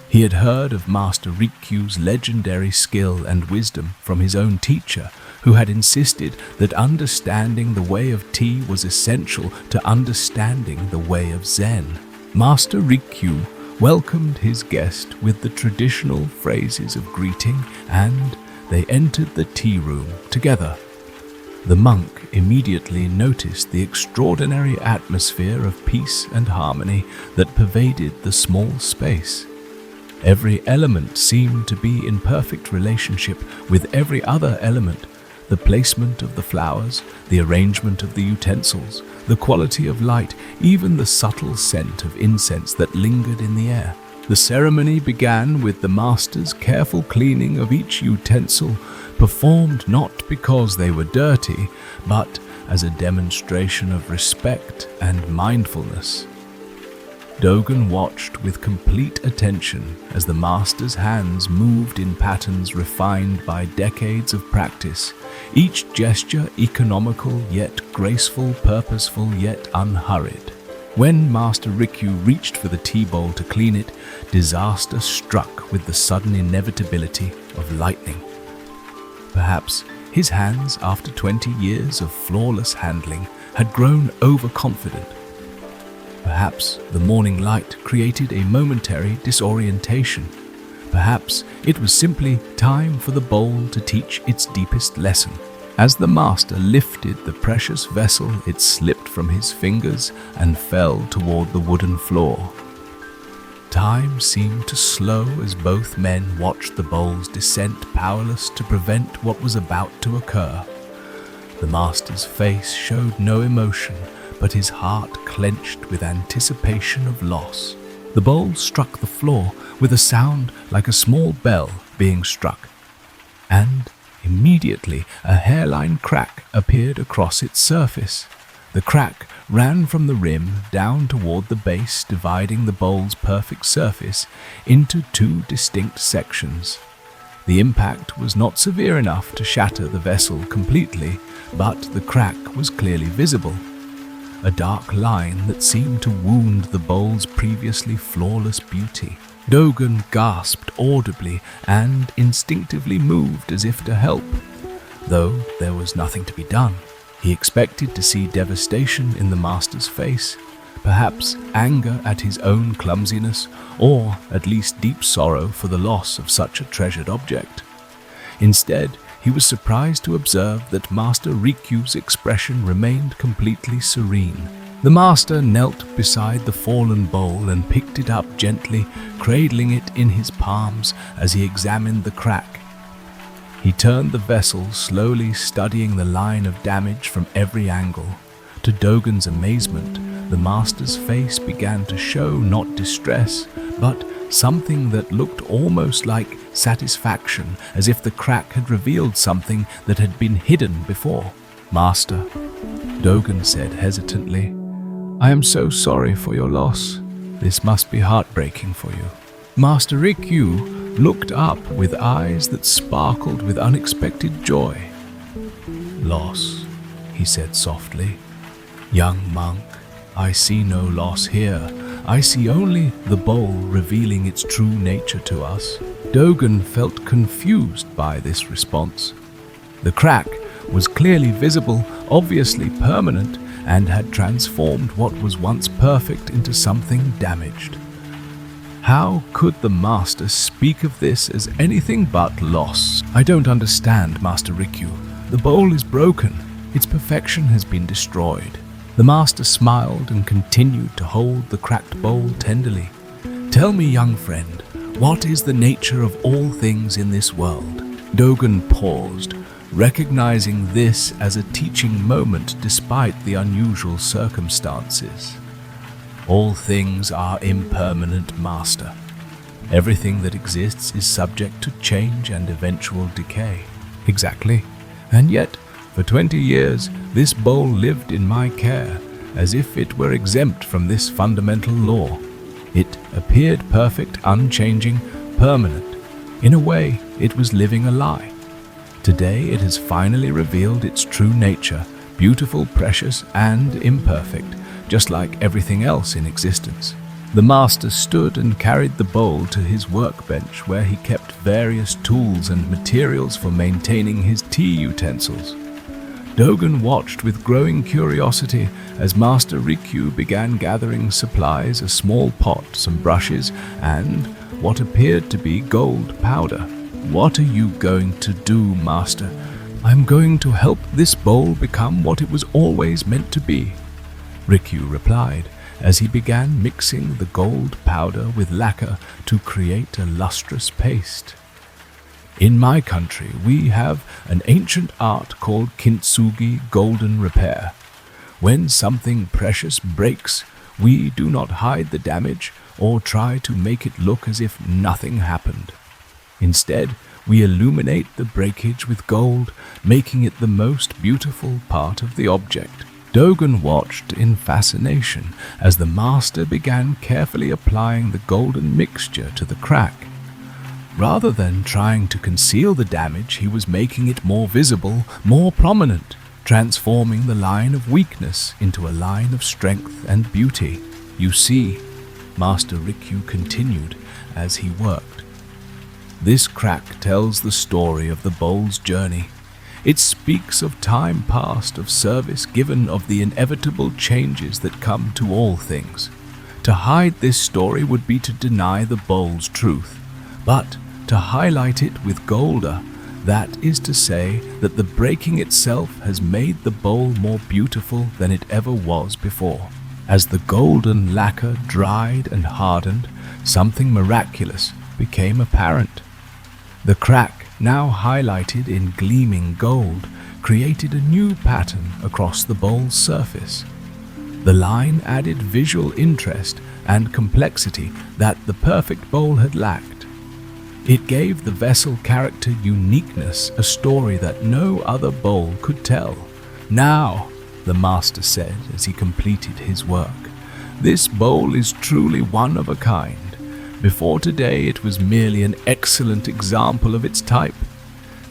He had heard of Master Rikyū's legendary skill and wisdom from his own teacher, who had insisted that understanding the way of tea was essential to understanding the way of Zen. Master Rikyū welcomed his guest with the traditional phrases of greeting, and they entered the tea room together. The monk immediately noticed the extraordinary atmosphere of peace and harmony that pervaded the small space. Every element seemed to be in perfect relationship with every other element: the placement of the flowers, the arrangement of the utensils, the quality of light, even the subtle scent of incense that lingered in the air. The ceremony began with the master's careful cleaning of each utensil, performed not because they were dirty, but as a demonstration of respect and mindfulness. Dogen watched with complete attention as the master's hands moved in patterns refined by decades of practice, each gesture economical yet graceful, purposeful yet unhurried. When Master Rikyū reached for the tea bowl to clean it, disaster struck with the sudden inevitability of lightning. Perhaps his hands, after 20 years of flawless handling, had grown overconfident. Perhaps the morning light created a momentary disorientation. Perhaps it was simply time for the bowl to teach its deepest lesson. As the master lifted the precious vessel, it slipped from his fingers and fell toward the wooden floor. Time seemed to slow as both men watched the bowl's descent, powerless to prevent what was about to occur. The master's face showed no emotion, but his heart clenched with anticipation of loss. The bowl struck the floor with a sound like a small bell being struck, and immediately a hairline crack appeared across its surface. The crack ran from the rim down toward the base, dividing the bowl's perfect surface into two distinct sections. The impact was not severe enough to shatter the vessel completely, but the crack was clearly visible. A dark line that seemed to wound the bowl's previously flawless beauty. Dogen gasped audibly and instinctively moved as if to help, though there was nothing to be done. He expected to see devastation in the master's face, perhaps anger at his own clumsiness, or at least deep sorrow for the loss of such a treasured object. Instead, he was surprised to observe that Master Rikyu's expression remained completely serene. The master knelt beside the fallen bowl and picked it up gently, cradling it in his palms as he examined the crack. He turned the vessel, slowly studying the line of damage from every angle. To Dogen's amazement, the master's face began to show not distress, but something that looked almost like satisfaction, as if the crack had revealed something that had been hidden before. "Master," Dogen said hesitantly, "I am so sorry for your loss. This must be heartbreaking for you." Master Rikyu looked up with eyes that sparkled with unexpected joy. "Loss," he said softly. "Young monk, I see no loss here. I see only the bowl revealing its true nature to us." Dogen felt confused by this response. The crack was clearly visible, obviously permanent, and had transformed what was once perfect into something damaged. How could the master speak of this as anything but loss? "I don't understand, Master Rikyu. The bowl is broken. Its perfection has been destroyed." The master smiled and continued to hold the cracked bowl tenderly. "Tell me, young friend, what is the nature of all things in this world?" Dogen paused, recognizing this as a teaching moment despite the unusual circumstances. "All things are impermanent, Master. Everything that exists is subject to change and eventual decay." "Exactly. And yet, for 20 years, this bowl lived in my care, as if it were exempt from this fundamental law. It appeared perfect, unchanging, permanent. In a way, it was living a lie. Today it has finally revealed its true nature, beautiful, precious, and imperfect, just like everything else in existence." The master stood and carried the bowl to his workbench, where he kept various tools and materials for maintaining his tea utensils. Dogen watched with growing curiosity as Master Rikyu began gathering supplies: a small pot, some brushes, and what appeared to be gold powder. "What are you going to do, Master?" "I'm going to help this bowl become what it was always meant to be," Rikyu replied, as he began mixing the gold powder with lacquer to create a lustrous paste. "In my country, we have an ancient art called kintsugi, golden repair. When something precious breaks, we do not hide the damage or try to make it look as if nothing happened. Instead, we illuminate the breakage with gold, making it the most beautiful part of the object." Dogen watched in fascination as the master began carefully applying the golden mixture to the crack. Rather than trying to conceal the damage, he was making it more visible, more prominent, transforming the line of weakness into a line of strength and beauty. "You see," Master Rikyu continued as he worked, "this crack tells the story of the bowl's journey. It speaks of time past, of service given, of the inevitable changes that come to all things. To hide this story would be to deny the bowl's truth, but to highlight it with golder, that is to say that the breaking itself has made the bowl more beautiful than it ever was before." As the golden lacquer dried and hardened, something miraculous became apparent. The crack, now highlighted in gleaming gold, created a new pattern across the bowl's surface. The line added visual interest and complexity that the perfect bowl had lacked. It gave the vessel character uniqueness, a story that no other bowl could tell. "Now," the master said as he completed his work, "this bowl is truly one of a kind. Before today it was merely an excellent example of its type.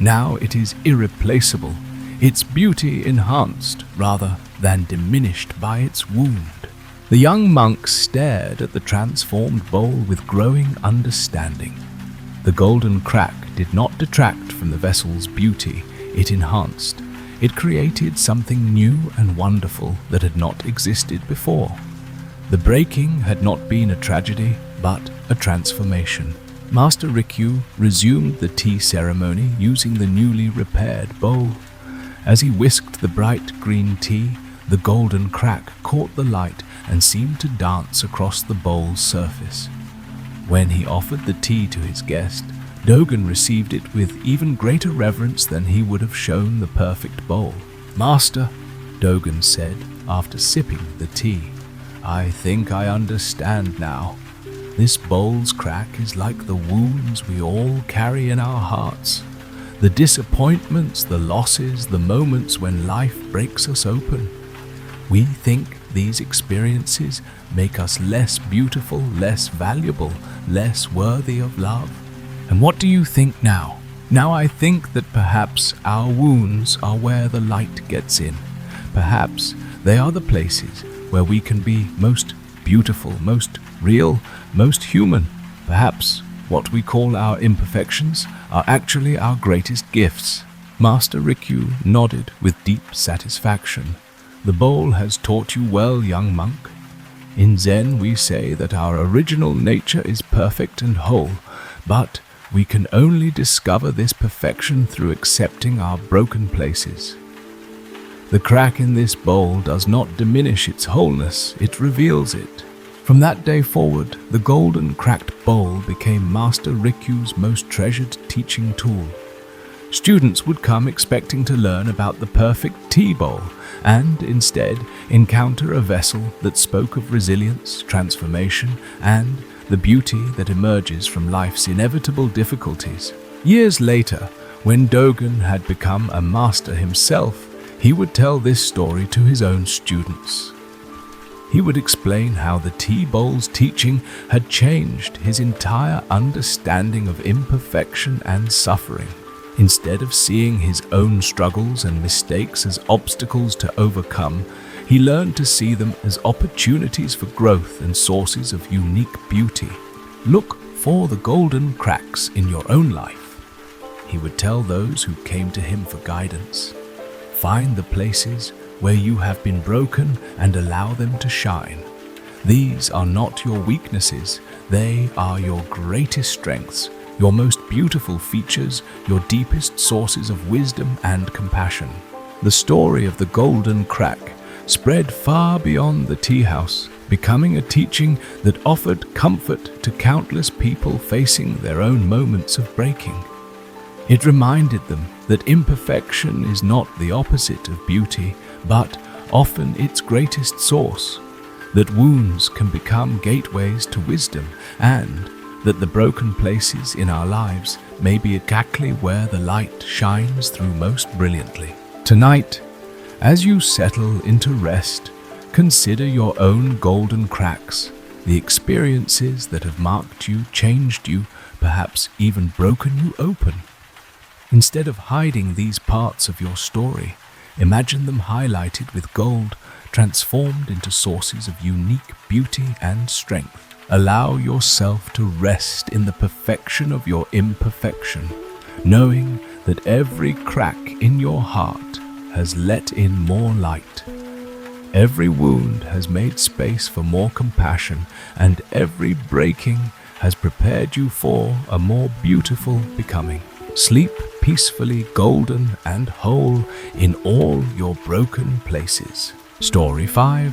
Now it is irreplaceable, its beauty enhanced rather than diminished by its wound." The young monk stared at the transformed bowl with growing understanding. The golden crack did not detract from the vessel's beauty, it enhanced. It created something new and wonderful that had not existed before. The breaking had not been a tragedy, but a transformation. Master Rikyu resumed the tea ceremony using the newly repaired bowl. As he whisked the bright green tea, the golden crack caught the light and seemed to dance across the bowl's surface. When he offered the tea to his guest, Dogen received it with even greater reverence than he would have shown the perfect bowl. "Master," Dogen said after sipping the tea, "I think I understand now. This bowl's crack is like the wounds we all carry in our hearts. The disappointments, the losses, the moments when life breaks us open. We think these experiences make us less beautiful, less valuable, less worthy of love. And what do you think now? Now I think that perhaps our wounds are where the light gets in. Perhaps they are the places where we can be most beautiful, most real, most human. Perhaps what we call our imperfections are actually our greatest gifts." Master Rikyu nodded with deep satisfaction. "The bowl has taught you well, young monk. In Zen we say that our original nature is perfect and whole, but we can only discover this perfection through accepting our broken places. The crack in this bowl does not diminish its wholeness, it reveals it." From that day forward, the golden cracked bowl became Master Rikyu's most treasured teaching tool. Students would come expecting to learn about the perfect tea bowl, and instead encounter a vessel that spoke of resilience, transformation, and the beauty that emerges from life's inevitable difficulties. Years later, when Dogen had become a master himself, he would tell this story to his own students. He would explain how the tea bowl's teaching had changed his entire understanding of imperfection and suffering. Instead of seeing his own struggles and mistakes as obstacles to overcome, he learned to see them as opportunities for growth and sources of unique beauty. "Look for the golden cracks in your own life," he would tell those who came to him for guidance. "Find the places where you have been broken and allow them to shine. These are not your weaknesses, they are your greatest strengths, your most beautiful features, your deepest sources of wisdom and compassion." The story of the golden crack spread far beyond the tea house, becoming a teaching that offered comfort to countless people facing their own moments of breaking. It reminded them that imperfection is not the opposite of beauty, but often its greatest source, that wounds can become gateways to wisdom, and that the broken places in our lives may be exactly where the light shines through most brilliantly. Tonight, as you settle into rest, consider your own golden cracks, the experiences that have marked you, changed you, perhaps even broken you open. Instead of hiding these parts of your story, imagine them highlighted with gold, transformed into sources of unique beauty and strength. Allow yourself to rest in the perfection of your imperfection, knowing that every crack in your heart has let in more light. Every wound has made space for more compassion, and every breaking has prepared you for a more beautiful becoming. Sleep peacefully, golden and whole in all your broken places. Story 5.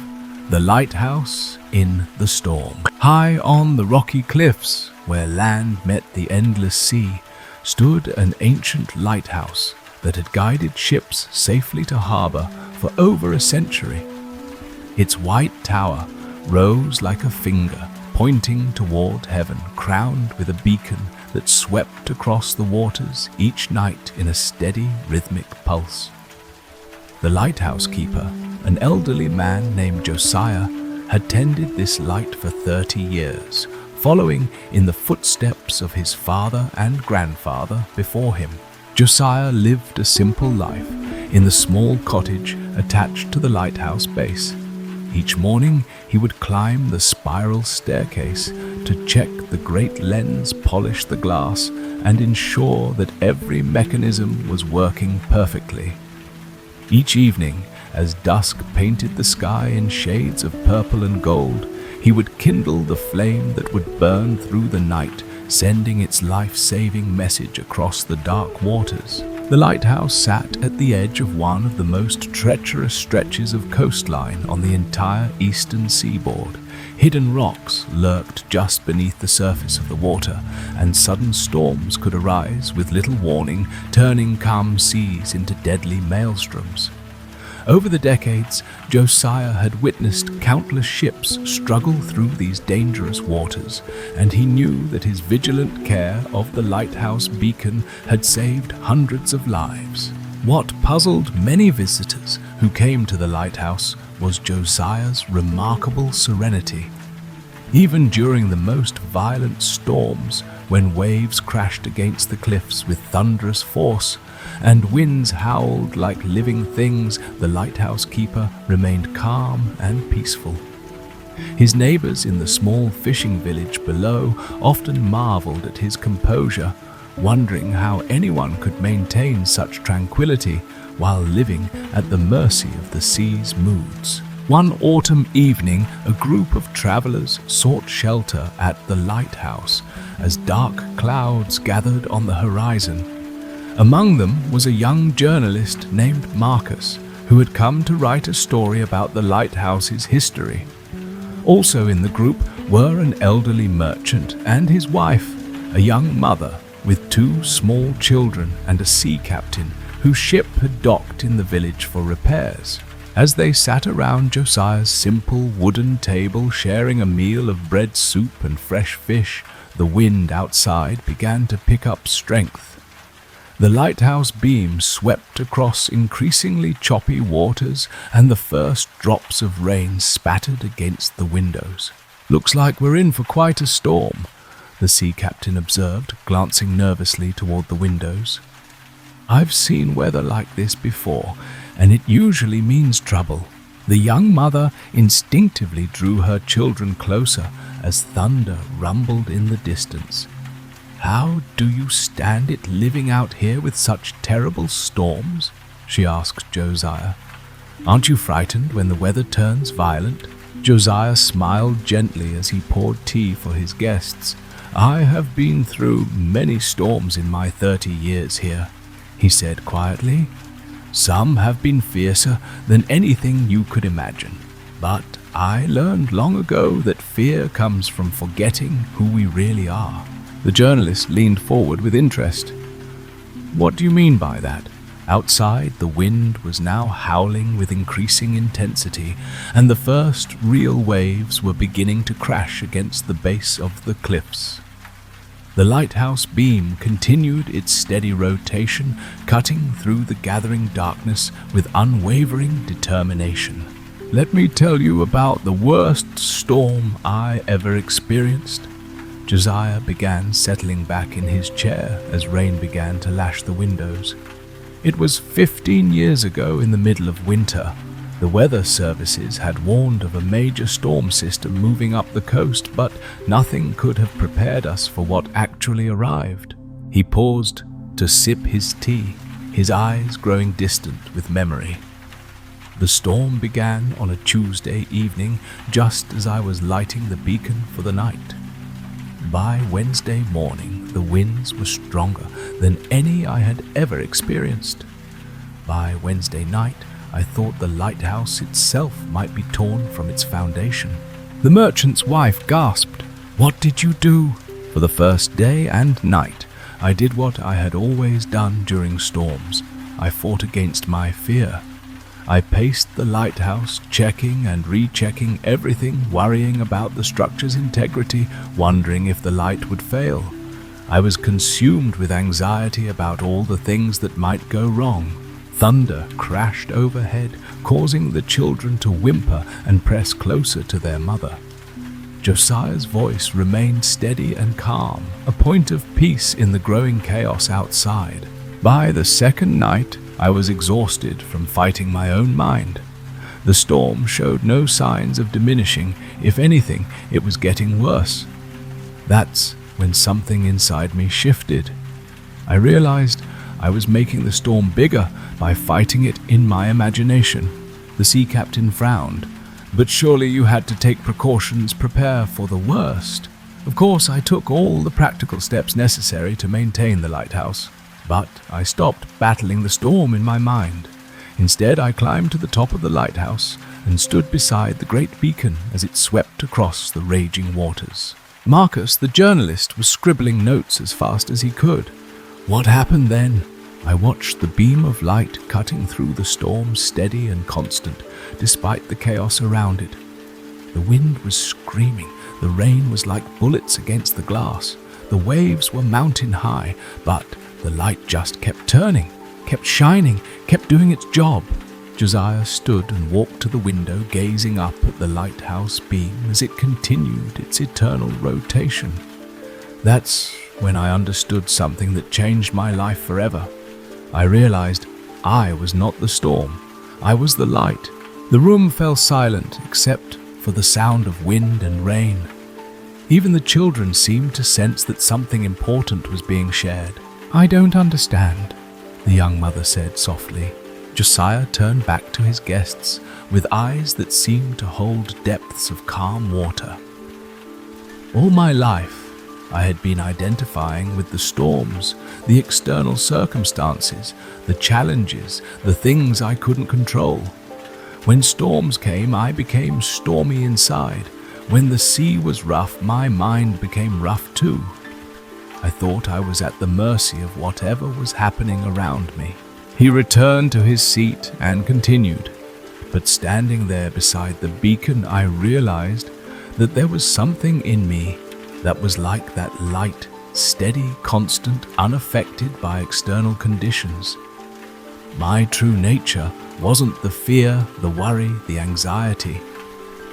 The lighthouse in the storm. High on the rocky cliffs, where land met the endless sea, stood an ancient lighthouse that had guided ships safely to harbor for over a century. Its white tower rose like a finger, pointing toward heaven, crowned with a beacon that swept across the waters each night in a steady, rhythmic pulse. The lighthouse keeper, an elderly man named Josiah, had tended this light for 30 years, following in the footsteps of his father and grandfather before him. Josiah lived a simple life in the small cottage attached to the lighthouse base. Each morning he would climb the spiral staircase to check the great lens, polish the glass, and ensure that every mechanism was working perfectly. Each evening, as dusk painted the sky in shades of purple and gold, he would kindle the flame that would burn through the night, sending its life-saving message across the dark waters. The lighthouse sat at the edge of one of the most treacherous stretches of coastline on the entire eastern seaboard. Hidden rocks lurked just beneath the surface of the water, and sudden storms could arise with little warning, turning calm seas into deadly maelstroms. Over the decades, Josiah had witnessed countless ships struggle through these dangerous waters, and he knew that his vigilant care of the lighthouse beacon had saved hundreds of lives. What puzzled many visitors who came to the lighthouse was Josiah's remarkable serenity. Even during the most violent storms, when waves crashed against the cliffs with thunderous force, and winds howled like living things, the lighthouse keeper remained calm and peaceful. His neighbors in the small fishing village below often marveled at his composure, wondering how anyone could maintain such tranquility while living at the mercy of the sea's moods. One autumn evening, a group of travelers sought shelter at the lighthouse as dark clouds gathered on the horizon. Among them was a young journalist named Marcus, who had come to write a story about the lighthouse's history. Also in the group were an elderly merchant and his wife, a young mother with 2 small children, and a sea captain whose ship had docked in the village for repairs. As they sat around Josiah's simple wooden table sharing a meal of bread soup and fresh fish, the wind outside began to pick up strength. The lighthouse beam swept across increasingly choppy waters, and the first drops of rain spattered against the windows. "Looks like we're in for quite a storm," the sea captain observed, glancing nervously toward the windows. "I've seen weather like this before, and it usually means trouble." The young mother instinctively drew her children closer as thunder rumbled in the distance. "How do you stand it living out here with such terrible storms?" she asked Josiah. "Aren't you frightened when the weather turns violent?" Josiah smiled gently as he poured tea for his guests. "I have been through many storms in my 30 years here," he said quietly. "Some have been fiercer than anything you could imagine. But I learned long ago that fear comes from forgetting who we really are." The journalist leaned forward with interest. "What do you mean by that?" Outside, the wind was now howling with increasing intensity, and the first real waves were beginning to crash against the base of the cliffs. The lighthouse beam continued its steady rotation, cutting through the gathering darkness with unwavering determination. "Let me tell you about the worst storm I ever experienced." Josiah began settling back in his chair as rain began to lash the windows. "It was 15 years ago in the middle of winter. The weather services had warned of a major storm system moving up the coast, but nothing could have prepared us for what actually arrived." He paused to sip his tea, his eyes growing distant with memory. "The storm began on a Tuesday evening, just as I was lighting the beacon for the night. By Wednesday morning, the winds were stronger than any I had ever experienced. By Wednesday night, I thought the lighthouse itself might be torn from its foundation. The merchant's wife gasped, "What did you do?" For the first day and night, I did what I had always done during storms. I fought against my fear. I paced the lighthouse, checking and rechecking everything, worrying about the structure's integrity, wondering if the light would fail. I was consumed with anxiety about all the things that might go wrong. Thunder crashed overhead, causing the children to whimper and press closer to their mother. Josiah's voice remained steady and calm, a point of peace in the growing chaos outside. By the second night, I was exhausted from fighting my own mind. The storm showed no signs of diminishing. If anything, it was getting worse. That's when something inside me shifted. I realized I was making the storm bigger by fighting it in my imagination. The sea captain frowned. "But surely you had to take precautions, prepare for the worst." Of course, I took all the practical steps necessary to maintain the lighthouse. But I stopped battling the storm in my mind. Instead, I climbed to the top of the lighthouse and stood beside the great beacon as it swept across the raging waters. Marcus, the journalist, was scribbling notes as fast as he could. What happened then? I watched the beam of light cutting through the storm, steady and constant, despite the chaos around it. The wind was screaming. The rain was like bullets against the glass. The waves were mountain high, but the light just kept turning, kept shining, kept doing its job. Josiah stood and walked to the window, gazing up at the lighthouse beam as it continued its eternal rotation. That's when I understood something that changed my life forever. I realized I was not the storm. I was the light. The room fell silent except for the sound of wind and rain. Even the children seemed to sense that something important was being shared. "I don't understand," the young mother said softly. Josiah turned back to his guests with eyes that seemed to hold depths of calm water. All my life, I had been identifying with the storms, the external circumstances, the challenges, the things I couldn't control. When storms came, I became stormy inside. When the sea was rough, my mind became rough too. I thought I was at the mercy of whatever was happening around me. He returned to his seat and continued. But standing there beside the beacon, I realized that there was something in me that was like that light, steady, constant, unaffected by external conditions. My true nature wasn't the fear, the worry, the anxiety.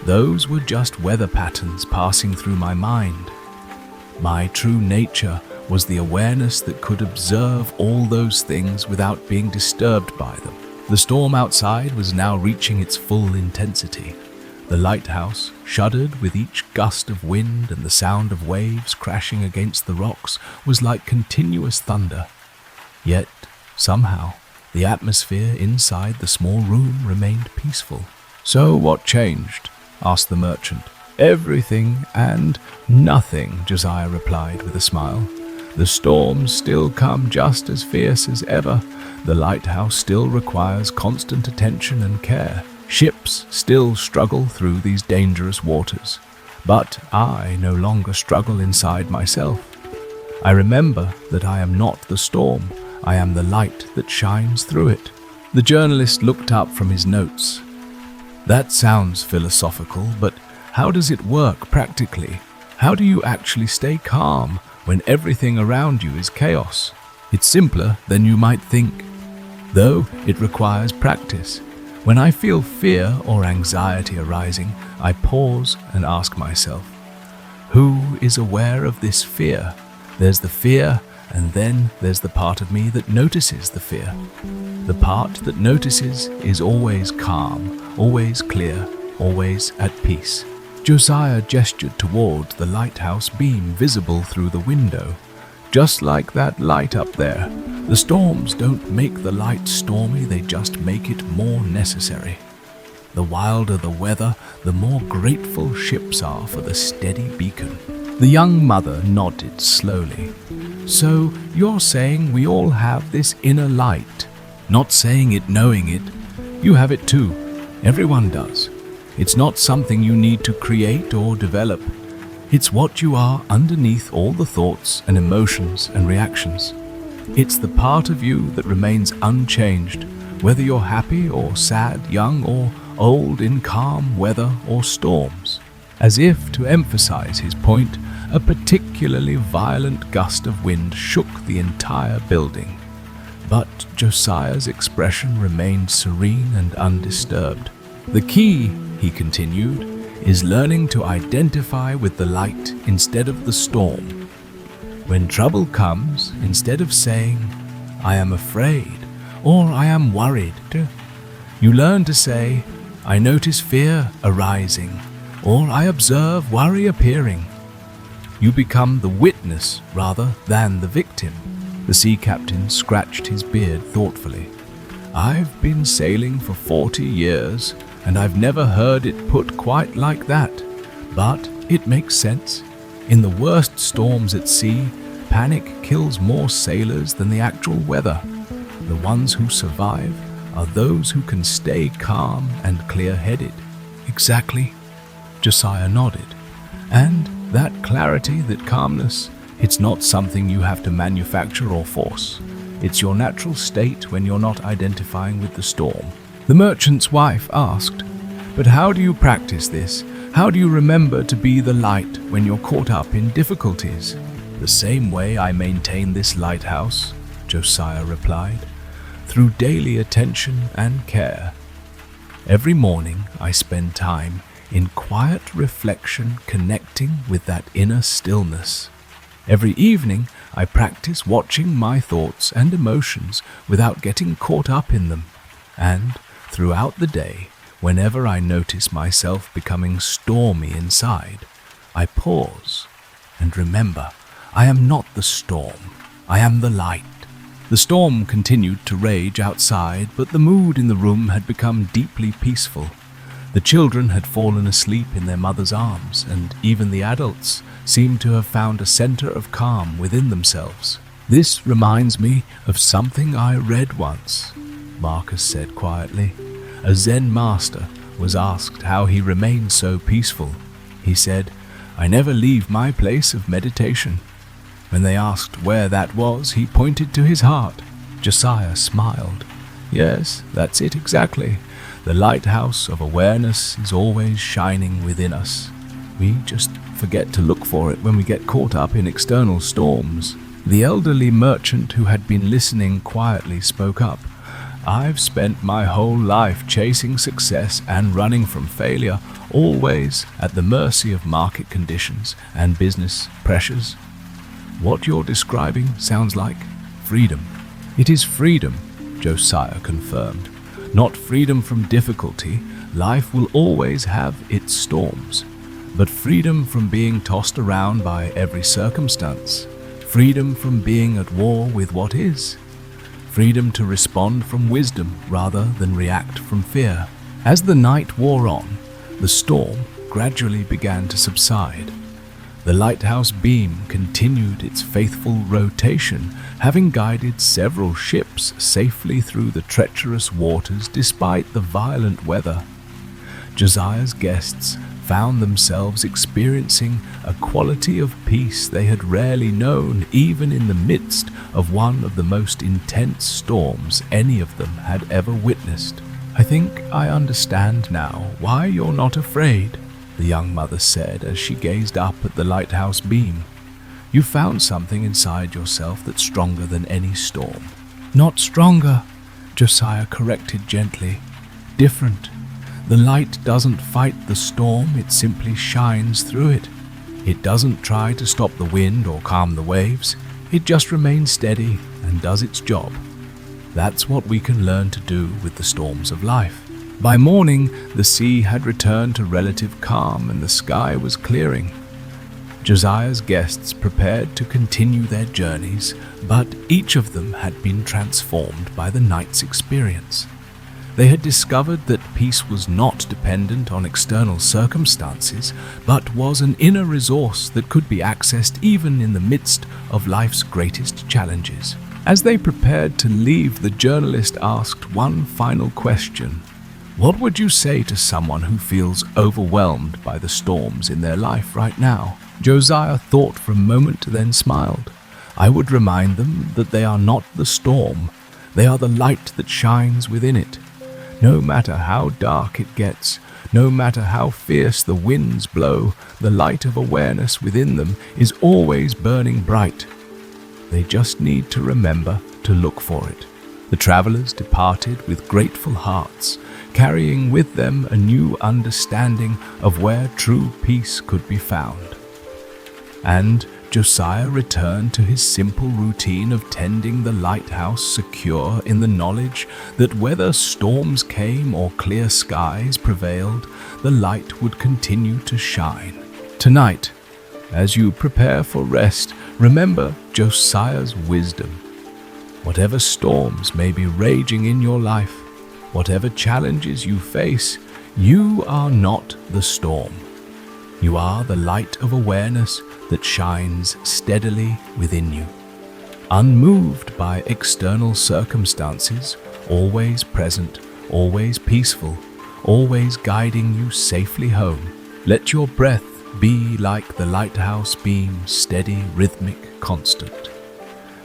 Those were just weather patterns passing through my mind. My true nature was the awareness that could observe all those things without being disturbed by them. The storm outside was now reaching its full intensity. The lighthouse shuddered with each gust of wind, and the sound of waves crashing against the rocks was like continuous thunder. Yet, somehow, the atmosphere inside the small room remained peaceful. "So what changed?" asked the merchant. "Everything and nothing," Josiah replied with a smile. "The storms still come just as fierce as ever. The lighthouse still requires constant attention and care. Ships still struggle through these dangerous waters. But I no longer struggle inside myself. I remember that I am not the storm. I am the light that shines through it." The journalist looked up from his notes. "That sounds philosophical, but how does it work practically? How do you actually stay calm when everything around you is chaos?" "It's simpler than you might think, though it requires practice. When I feel fear or anxiety arising, I pause and ask myself, who is aware of this fear? There's the fear, and then there's the part of me that notices the fear. The part that notices is always calm, always clear, always at peace." Josiah gestured toward the lighthouse beam visible through the window. "Just like that light up there. The storms don't make the light stormy, they just make it more necessary. The wilder the weather, the more grateful ships are for the steady beacon." The young mother nodded slowly. "So you're saying we all have this inner light? Not saying it, knowing it, You have it too. Everyone does. It's not something you need to create or develop. It's what you are underneath all the thoughts and emotions and reactions. It's the part of you that remains unchanged, whether you're happy or sad, young or old, in calm weather or storms. As if to emphasize his point, a particularly violent gust of wind shook the entire building. But Josiah's expression remained serene and undisturbed. The key, he continued, is learning to identify with the light instead of the storm. When trouble comes, instead of saying, "I am afraid," or "I am worried," you learn to say, "I notice fear arising," or "I observe worry appearing." You become the witness rather than the victim. The sea captain scratched his beard thoughtfully. "I've been sailing for 40 years, and I've never heard it put quite like that. But it makes sense. In the worst storms at sea, panic kills more sailors than the actual weather. The ones who survive are those who can stay calm and clear-headed." "Exactly," Josiah nodded. "And that clarity, that calmness, it's not something you have to manufacture or force. It's your natural state when you're not identifying with the storm." The merchant's wife asked, "But how do you practice this? How do you remember to be the light when you're caught up in difficulties?" "The same way I maintain this lighthouse," Josiah replied, "through daily attention and care. Every morning I spend time in quiet reflection, connecting with that inner stillness. Every evening I practice watching my thoughts and emotions without getting caught up in them. And throughout the day, whenever I notice myself becoming stormy inside, I pause and remember, I am not the storm, I am the light." The storm continued to rage outside, but the mood in the room had become deeply peaceful. The children had fallen asleep in their mother's arms, and even the adults seemed to have found a center of calm within themselves. "This reminds me of something I read once," Marcus said quietly. "A Zen master was asked how he remained so peaceful. He said, 'I never leave my place of meditation.' When they asked where that was, he pointed to his heart." Josiah smiled. "Yes, that's it exactly. The lighthouse of awareness is always shining within us. We just forget to look for it when we get caught up in external storms." The elderly merchant who had been listening quietly spoke up. "I've spent my whole life chasing success and running from failure, always at the mercy of market conditions and business pressures. What you're describing sounds like freedom." "It is freedom," Josiah confirmed. "Not freedom from difficulty. Life will always have its storms. But freedom from being tossed around by every circumstance. Freedom from being at war with what is. Freedom to respond from wisdom rather than react from fear." As the night wore on, the storm gradually began to subside. The lighthouse beam continued its faithful rotation, having guided several ships safely through the treacherous waters despite the violent weather. Josiah's guests found themselves experiencing a quality of peace they had rarely known, even in the midst of one of the most intense storms any of them had ever witnessed. "I think I understand now why you're not afraid," the young mother said as she gazed up at the lighthouse beam. "You found something inside yourself that's stronger than any storm." "Not stronger," Josiah corrected gently. "Different. The light doesn't fight the storm, it simply shines through it. It doesn't try to stop the wind or calm the waves. It just remains steady and does its job. That's what we can learn to do with the storms of life." By morning, the sea had returned to relative calm and the sky was clearing. Josiah's guests prepared to continue their journeys, but each of them had been transformed by the night's experience. They had discovered that peace was not dependent on external circumstances, but was an inner resource that could be accessed even in the midst of life's greatest challenges. As they prepared to leave, the journalist asked one final question. What would you say to someone who feels overwhelmed by the storms in their life right now? Josiah thought for a moment, then smiled. I would remind them that they are not the storm. They are the light that shines within it. No matter how dark it gets, no matter how fierce the winds blow, the light of awareness within them is always burning bright. They just need to remember to look for it. The travelers departed with grateful hearts, carrying with them a new understanding of where true peace could be found. And Josiah returned to his simple routine of tending the lighthouse, secure in the knowledge that whether storms came or clear skies prevailed, the light would continue to shine. Tonight, as you prepare for rest, remember Josiah's wisdom. Whatever storms may be raging in your life, whatever challenges you face, you are not the storm. You are the light of awareness that shines steadily within you. Unmoved by external circumstances, always present, always peaceful, always guiding you safely home. Let your breath be like the lighthouse beam, steady, rhythmic, constant.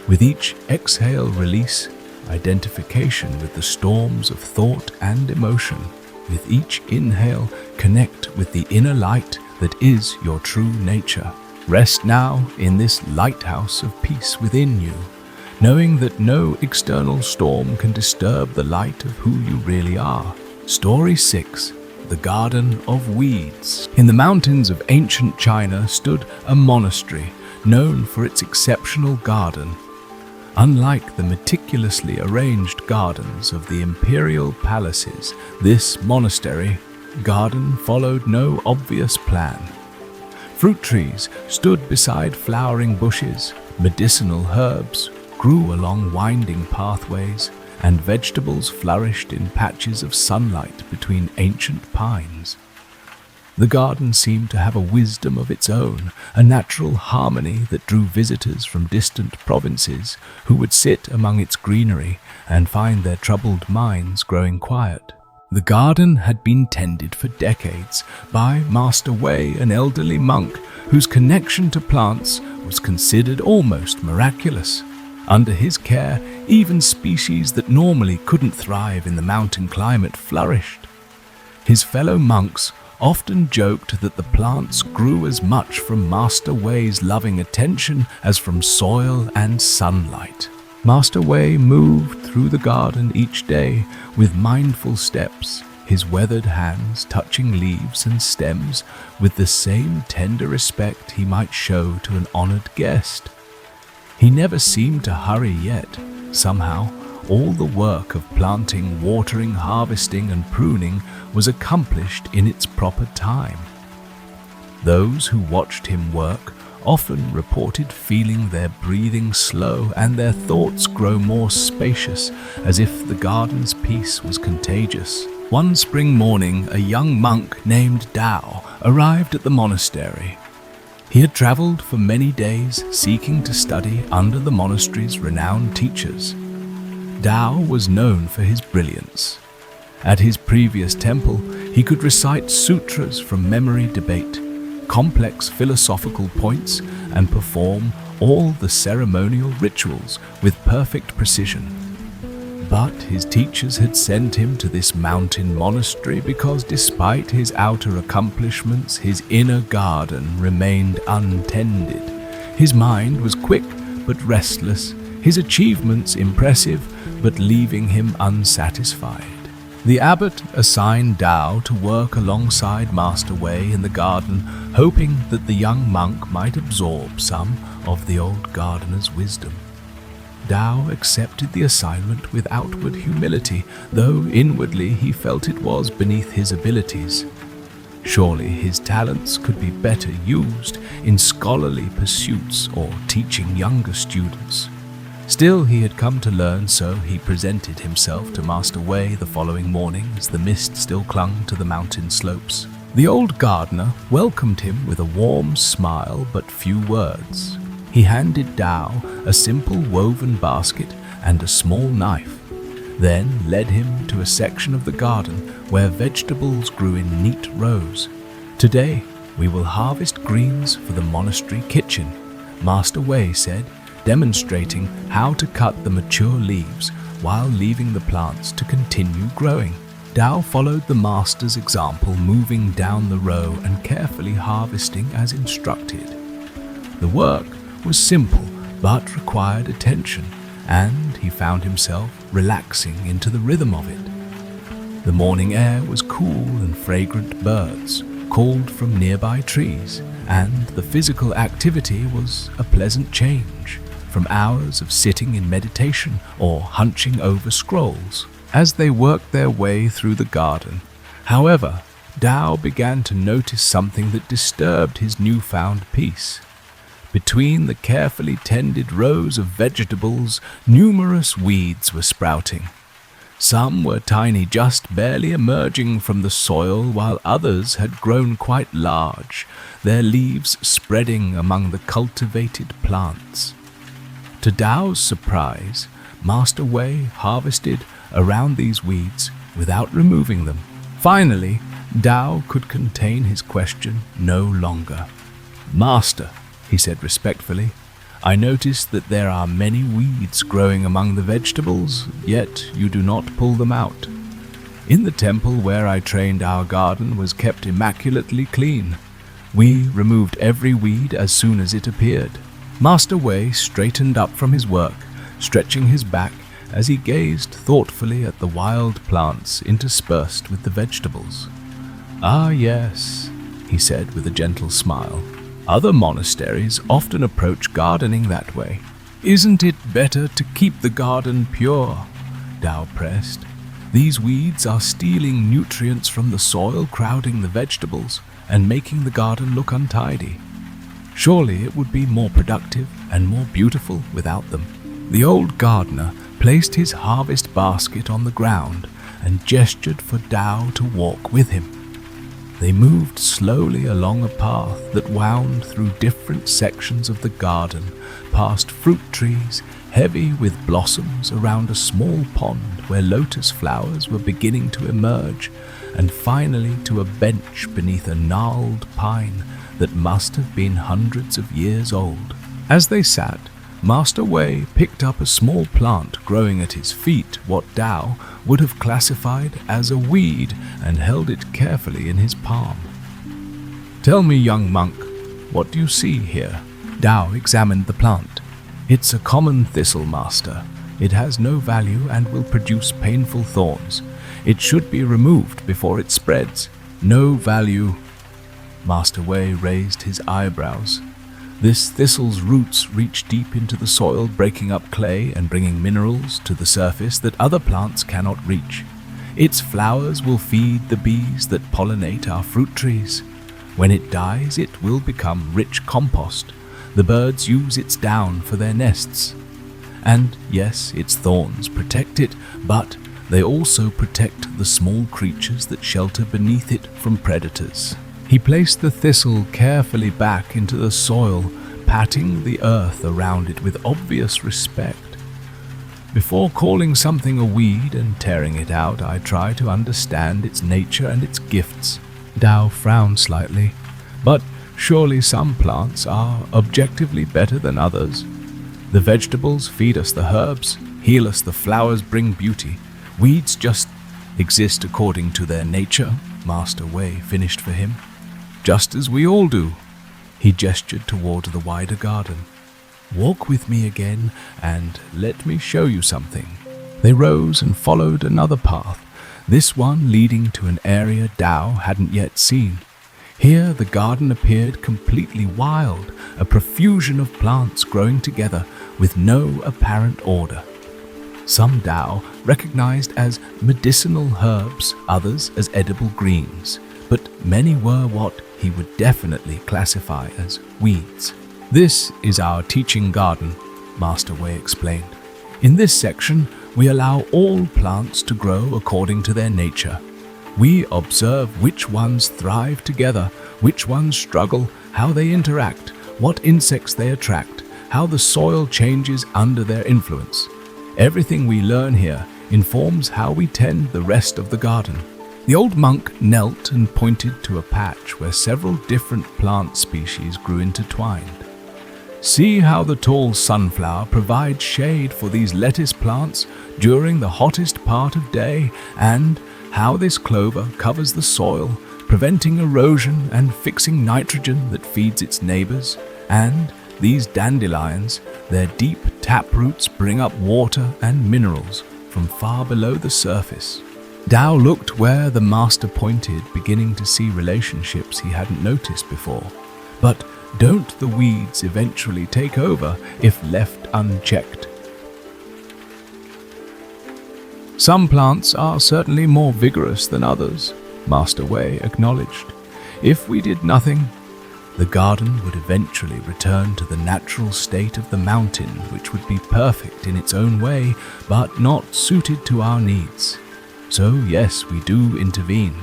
With each exhale, release identification with the storms of thought and emotion. With each inhale, connect with the inner light that is your true nature. Rest now in this lighthouse of peace within you, knowing that no external storm can disturb the light of who you really are. Story 6. The Garden of Weeds. In the mountains of ancient China stood a monastery known for its exceptional garden. Unlike the meticulously arranged gardens of the imperial palaces, this monastery garden followed no obvious plan. Fruit trees stood beside flowering bushes, medicinal herbs grew along winding pathways, and vegetables flourished in patches of sunlight between ancient pines. The garden seemed to have a wisdom of its own, a natural harmony that drew visitors from distant provinces who would sit among its greenery and find their troubled minds growing quiet. The garden had been tended for decades by Master Wei, an elderly monk whose connection to plants was considered almost miraculous. Under his care, even species that normally couldn't thrive in the mountain climate flourished. His fellow monks often joked that the plants grew as much from Master Wei's loving attention as from soil and sunlight. Master Wei moved through the garden each day with mindful steps, his weathered hands touching leaves and stems with the same tender respect he might show to an honored guest. He never seemed to hurry yet. Somehow, all the work of planting, watering, harvesting, and pruning was accomplished in its proper time. Those who watched him work often reported feeling their breathing slow and their thoughts grow more spacious, as if the garden's peace was contagious. One spring morning, a young monk named Dao arrived at the monastery. He had traveled for many days, seeking to study under the monastery's renowned teachers. Dao was known for his brilliance. At his previous temple, he could recite sutras from memory debate, complex philosophical points, and perform all the ceremonial rituals with perfect precision. But his teachers had sent him to this mountain monastery because despite his outer accomplishments, his inner garden remained untended. His mind was quick but restless, his achievements impressive but leaving him unsatisfied. The abbot assigned Dao to work alongside Master Wei in the garden, hoping that the young monk might absorb some of the old gardener's wisdom. Dao accepted the assignment with outward humility, though inwardly he felt it was beneath his abilities. Surely his talents could be better used in scholarly pursuits or teaching younger students. Still, he had come to learn, so he presented himself to Master Wei the following morning as the mist still clung to the mountain slopes. The old gardener welcomed him with a warm smile but few words. He handed Dao a simple woven basket and a small knife. then led him to a section of the garden where vegetables grew in neat rows. "Today, we will harvest greens for the monastery kitchen," Master Wei said, demonstrating how to cut the mature leaves while leaving the plants to continue growing. Dao followed the master's example, moving down the row and carefully harvesting as instructed. The work was simple but required attention, and he found himself relaxing into the rhythm of it. The morning air was cool and fragrant birds called from nearby trees, and the physical activity was a pleasant change from hours of sitting in meditation or hunching over scrolls. As they worked their way through the garden, however, Dao began to notice something that disturbed his newfound peace. Between the carefully tended rows of vegetables, numerous weeds were sprouting. Some were tiny, just barely emerging from the soil, while others had grown quite large, their leaves spreading among the cultivated plants. To Dao's surprise, Master Wei harvested around these weeds without removing them. Finally, Dao could contain his question no longer. "Master," he said respectfully, "I notice that there are many weeds growing among the vegetables, yet you do not pull them out. In the temple where I trained, our garden was kept immaculately clean. We removed every weed as soon as it appeared." Master Wei straightened up from his work, stretching his back as he gazed thoughtfully at the wild plants interspersed with the vegetables. "Ah, yes," he said with a gentle smile. "Other monasteries often approach gardening that way. Isn't it better to keep the garden pure?" Dao pressed. "These weeds are stealing nutrients from the soil, crowding the vegetables, and making the garden look untidy. Surely it would be more productive and more beautiful without them." The old gardener placed his harvest basket on the ground and gestured for Dao to walk with him. They moved slowly along a path that wound through different sections of the garden, past fruit trees heavy with blossoms around a small pond where lotus flowers were beginning to emerge, and finally to a bench beneath a gnarled pine that must have been hundreds of years old. As they sat, Master Wei picked up a small plant growing at his feet, what Dao would have classified as a weed, and held it carefully in his palm. "Tell me, young monk, what do you see here?" Dao examined the plant. "It's a common thistle, master. It has no value and will produce painful thorns. It should be removed before it spreads." "No value." Master Wei raised his eyebrows. "This thistle's roots reach deep into the soil, breaking up clay and bringing minerals to the surface that other plants cannot reach. Its flowers will feed the bees that pollinate our fruit trees. When it dies, it will become rich compost. The birds use its down for their nests. And yes, its thorns protect it, but they also protect the small creatures that shelter beneath it from predators." He placed the thistle carefully back into the soil, patting the earth around it with obvious respect. "Before calling something a weed and tearing it out, I try to understand its nature and its gifts." Dao frowned slightly. "But surely some plants are objectively better than others. The vegetables feed us the herbs, heal us the flowers, bring beauty. Weeds just exist according to their nature," Master Wei finished for him. "Just as we all do." He gestured toward the wider garden. "Walk with me again and let me show you something." They rose and followed another path, this one leading to an area Dao hadn't yet seen. Here the garden appeared completely wild, a profusion of plants growing together with no apparent order. Some Dao recognized as medicinal herbs, others as edible greens, but many were what he would definitely classify as weeds. "This is our teaching garden," Master Wei explained. "In this section, we allow all plants to grow according to their nature. We observe which ones thrive together, which ones struggle, how they interact, what insects they attract, how the soil changes under their influence. Everything we learn here informs how we tend the rest of the garden. The old monk knelt and pointed to a patch where several different plant species grew intertwined. See how the tall sunflower provides shade for these lettuce plants during the hottest part of day, and how this clover covers the soil, preventing erosion and fixing nitrogen that feeds its neighbors, and these dandelions, their deep taproots bring up water and minerals from far below the surface. Dao looked where the master pointed, beginning to see relationships he hadn't noticed before. But don't the weeds eventually take over if left unchecked? Some plants are certainly more vigorous than others, Master Wei acknowledged. If we did nothing, the garden would eventually return to the natural state of the mountain, which would be perfect in its own way, but not suited to our needs. So yes, we do intervene.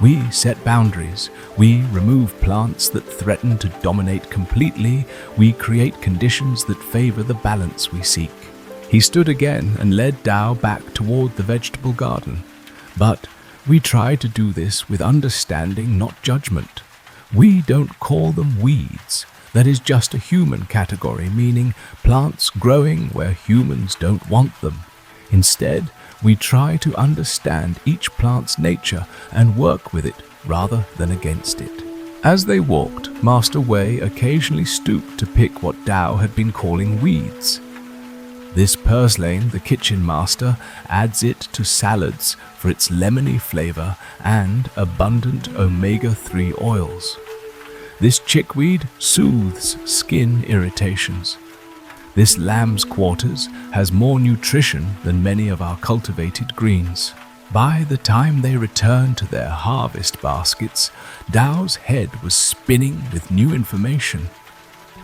We set boundaries. We remove plants that threaten to dominate completely. We create conditions that favor the balance we seek. He stood again and led Dao back toward the vegetable garden. But we try to do this with understanding, not judgment. We don't call them weeds. That is just a human category, meaning plants growing where humans don't want them. Instead, we try to understand each plant's nature and work with it rather than against it. As they walked, Master Wei occasionally stooped to pick what Dao had been calling weeds. This purslane, the kitchen master, adds it to salads for its lemony flavor and abundant omega-3 oils. This chickweed soothes skin irritations. This lamb's quarters has more nutrition than many of our cultivated greens. By the time they returned to their harvest baskets, Dao's head was spinning with new information.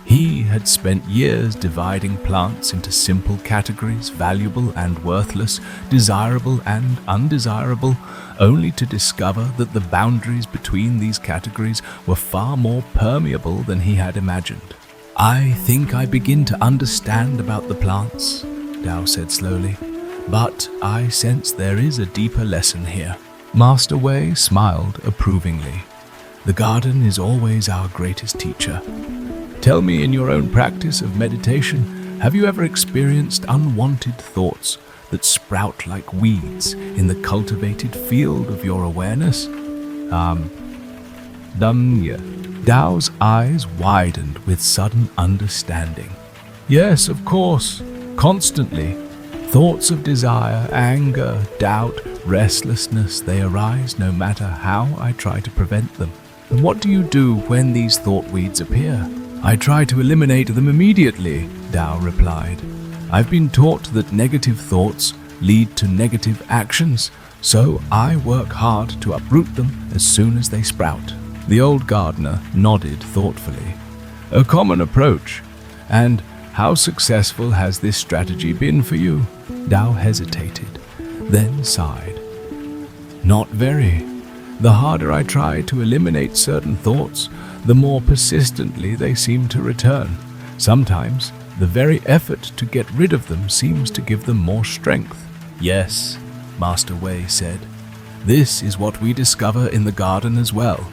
He had spent years dividing plants into simple categories, valuable and worthless, desirable and undesirable, only to discover that the boundaries between these categories were far more permeable than he had imagined. I think I begin to understand about the plants, Dao said slowly, but I sense there is a deeper lesson here. Master Wei smiled approvingly. The garden is always our greatest teacher. Tell me, in your own practice of meditation, have you ever experienced unwanted thoughts that sprout like weeds in the cultivated field of your awareness? Dao's eyes widened with sudden understanding. Yes, of course, constantly. Thoughts of desire, anger, doubt, restlessness, they arise no matter how I try to prevent them. And what do you do when these thought weeds appear? I try to eliminate them immediately, Dao replied. I've been taught that negative thoughts lead to negative actions, so I work hard to uproot them as soon as they sprout. The old gardener nodded thoughtfully. A common approach. And how successful has this strategy been for you? Dao hesitated, then sighed. Not very. The harder I try to eliminate certain thoughts, the more persistently they seem to return. Sometimes, the very effort to get rid of them seems to give them more strength. Yes, Master Wei said. This is what we discover in the garden as well.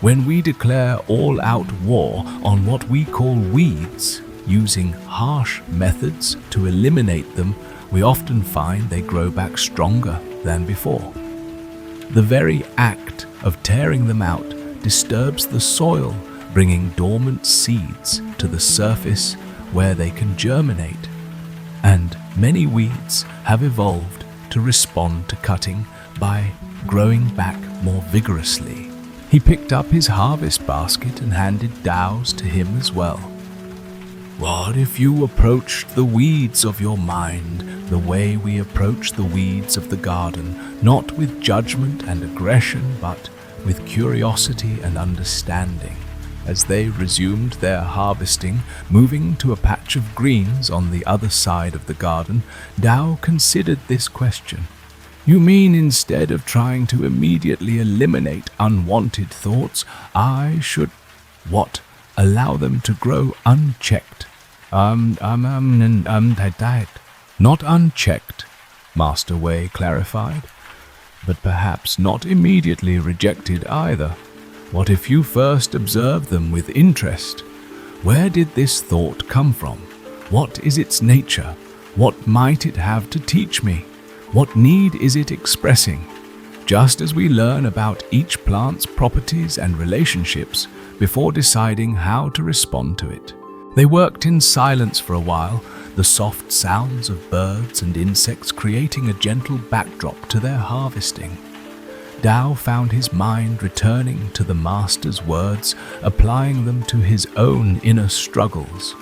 When we declare all-out war on what we call weeds, using harsh methods to eliminate them, we often find they grow back stronger than before. The very act of tearing them out disturbs the soil, bringing dormant seeds to the surface where they can germinate. And many weeds have evolved to respond to cutting by growing back more vigorously. He picked up his harvest basket and handed Dao's to him as well. What if you approached the weeds of your mind the way we approach the weeds of the garden, not with judgment and aggression, but with curiosity and understanding? As they resumed their harvesting, moving to a patch of greens on the other side of the garden, Dao considered this question. You mean instead of trying to immediately eliminate unwanted thoughts, I should, allow them to grow unchecked? Not unchecked, Master Wei clarified, but perhaps not immediately rejected either. What if you first observe them with interest? Where did this thought come from? What is its nature? What might it have to teach me? What need is it expressing? Just as we learn about each plant's properties and relationships before deciding how to respond to it. They worked in silence for a while, the soft sounds of birds and insects creating a gentle backdrop to their harvesting. Tao found his mind returning to the Master's words, applying them to his own inner struggles.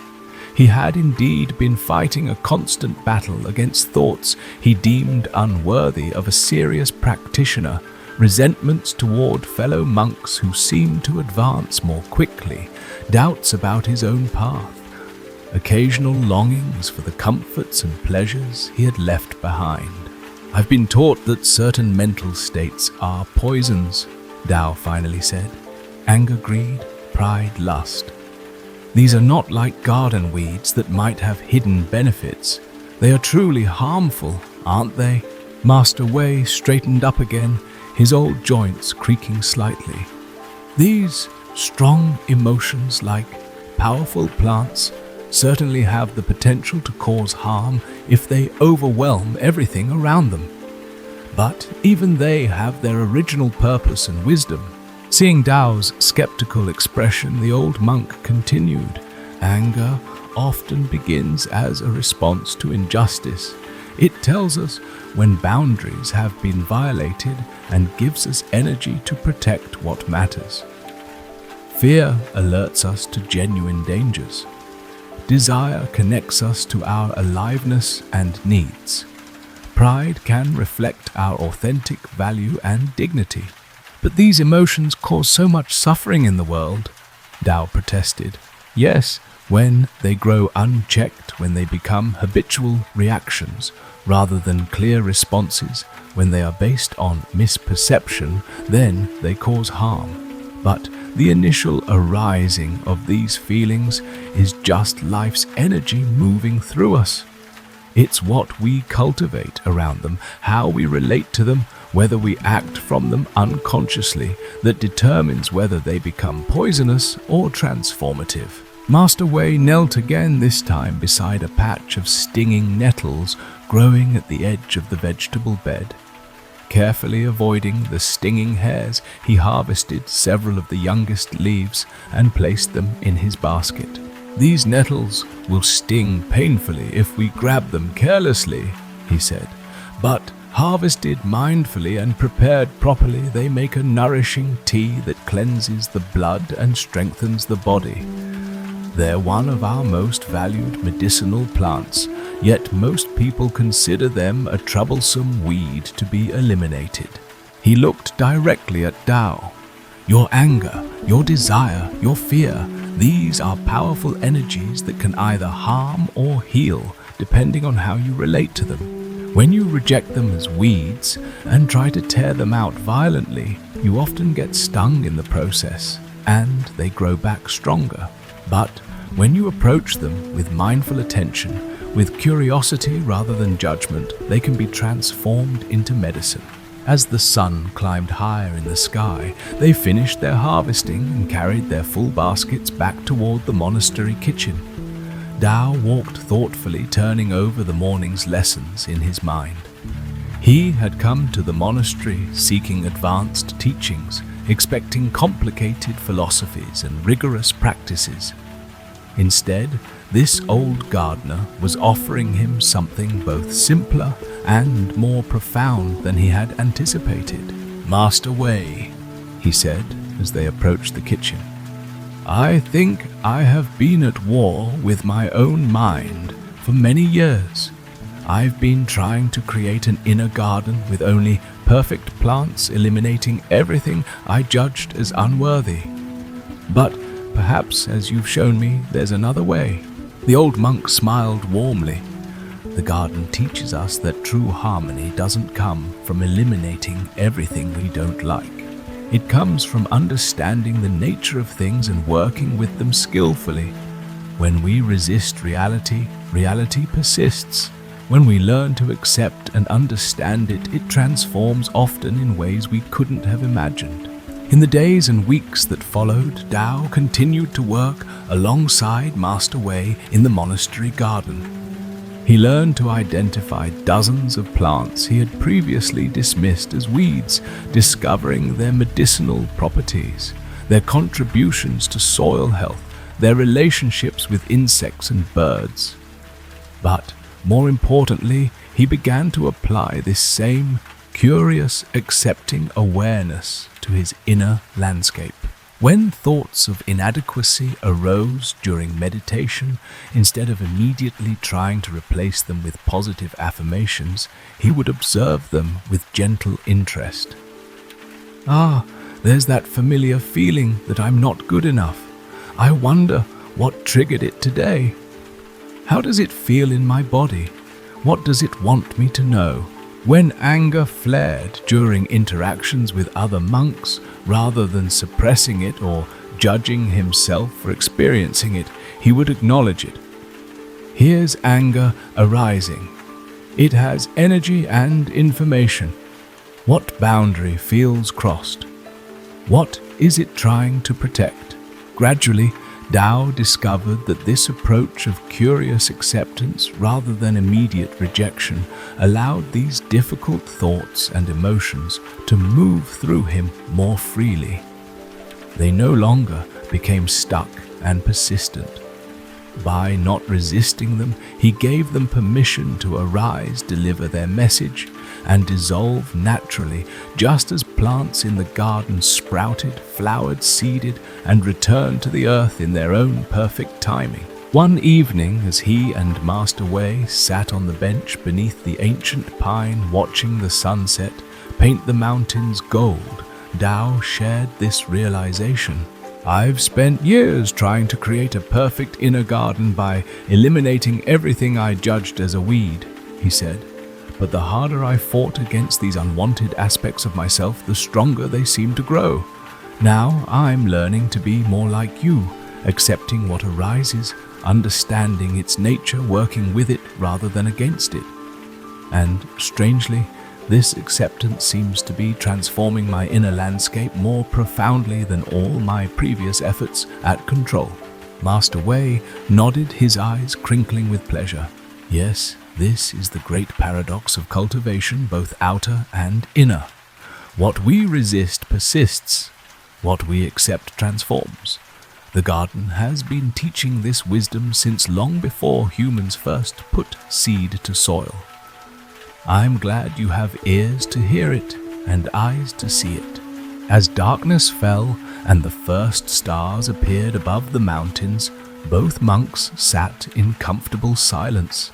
He had indeed been fighting a constant battle against thoughts he deemed unworthy of a serious practitioner, resentments toward fellow monks who seemed to advance more quickly, doubts about his own path, occasional longings for the comforts and pleasures he had left behind. "I've been taught that certain mental states are poisons," Tao finally said. "Anger, greed, pride, lust. These are not like garden weeds that might have hidden benefits. They are truly harmful, aren't they?" Master Wei straightened up again, his old joints creaking slightly. "These strong emotions, like powerful plants, certainly have the potential to cause harm if they overwhelm everything around them. But even they have their original purpose and wisdom." Seeing Tao's skeptical expression, the old monk continued, "Anger often begins as a response to injustice. It tells us when boundaries have been violated and gives us energy to protect what matters. Fear alerts us to genuine dangers. Desire connects us to our aliveness and needs. Pride can reflect our authentic value and dignity. But these emotions cause so much suffering in the world," Tao protested. "Yes, when they grow unchecked, when they become habitual reactions rather than clear responses, when they are based on misperception, then they cause harm. But the initial arising of these feelings is just life's energy moving through us. It's what we cultivate around them, how we relate to them, whether we act from them unconsciously, that determines whether they become poisonous or transformative." Master Wei knelt again, this time beside a patch of stinging nettles growing at the edge of the vegetable bed. Carefully avoiding the stinging hairs, he harvested several of the youngest leaves and placed them in his basket. "These nettles will sting painfully if we grab them carelessly," he said, "but harvested mindfully and prepared properly, they make a nourishing tea that cleanses the blood and strengthens the body. They're one of our most valued medicinal plants, yet most people consider them a troublesome weed to be eliminated." He looked directly at Tao. "Your anger, your desire, your fear, these are powerful energies that can either harm or heal, depending on how you relate to them. When you reject them as weeds and try to tear them out violently, you often get stung in the process, and they grow back stronger. But when you approach them with mindful attention, with curiosity rather than judgment, they can be transformed into medicine." As the sun climbed higher in the sky, they finished their harvesting and carried their full baskets back toward the monastery kitchen. Tao walked thoughtfully, turning over the morning's lessons in his mind. He had come to the monastery seeking advanced teachings, expecting complicated philosophies and rigorous practices. Instead, this old gardener was offering him something both simpler and more profound than he had anticipated. "Master Wei," he said as they approached the kitchen, "I think I have been at war with my own mind for many years. I've been trying to create an inner garden with only perfect plants, eliminating everything I judged as unworthy. But perhaps, as you've shown me, there's another way." The old monk smiled warmly. "The garden teaches us that true harmony doesn't come from eliminating everything we don't like. It comes from understanding the nature of things and working with them skillfully. When we resist reality, reality persists. When we learn to accept and understand it, it transforms often in ways we couldn't have imagined. In the days and weeks that followed, Tao continued to work alongside Master Wei in the monastery garden. He learned to identify dozens of plants he had previously dismissed as weeds, discovering their medicinal properties, their contributions to soil health, their relationships with insects and birds. But more importantly, he began to apply this same curious, accepting awareness to his inner landscape. When thoughts of inadequacy arose during meditation, instead of immediately trying to replace them with positive affirmations, he would observe them with gentle interest. "Ah, there's that familiar feeling that I'm not good enough. I wonder what triggered it today. How does it feel in my body? What does it want me to know?" When anger flared during interactions with other monks, rather than suppressing it or judging himself for experiencing it, he would acknowledge it. Here's anger arising. It has energy and information. What boundary feels crossed? What is it trying to protect? Gradually, Tao discovered that this approach of curious acceptance rather than immediate rejection allowed these difficult thoughts and emotions to move through him more freely. They no longer became stuck and persistent. By not resisting them, he gave them permission to arise, deliver their message, and dissolve naturally, just as plants in the garden sprouted, flowered, seeded, and returned to the earth in their own perfect timing. One evening, as he and Master Wei sat on the bench beneath the ancient pine watching the sunset paint the mountains gold, Tao shared this realization. "I've spent years trying to create a perfect inner garden by eliminating everything I judged as a weed," he said. "But the harder I fought against these unwanted aspects of myself, the stronger they seemed to grow. Now I'm learning to be more like you, accepting what arises, understanding its nature, working with it rather than against it. And strangely, this acceptance seems to be transforming my inner landscape more profoundly than all my previous efforts at control." Master Wei nodded, his eyes crinkling with pleasure. Yes, this is the great paradox of cultivation, both outer and inner. What we resist persists. What we accept transforms. The garden has been teaching this wisdom since long before humans first put seed to soil. I'm glad you have ears to hear it and eyes to see it. As darkness fell and the first stars appeared above the mountains, both monks sat in comfortable silence.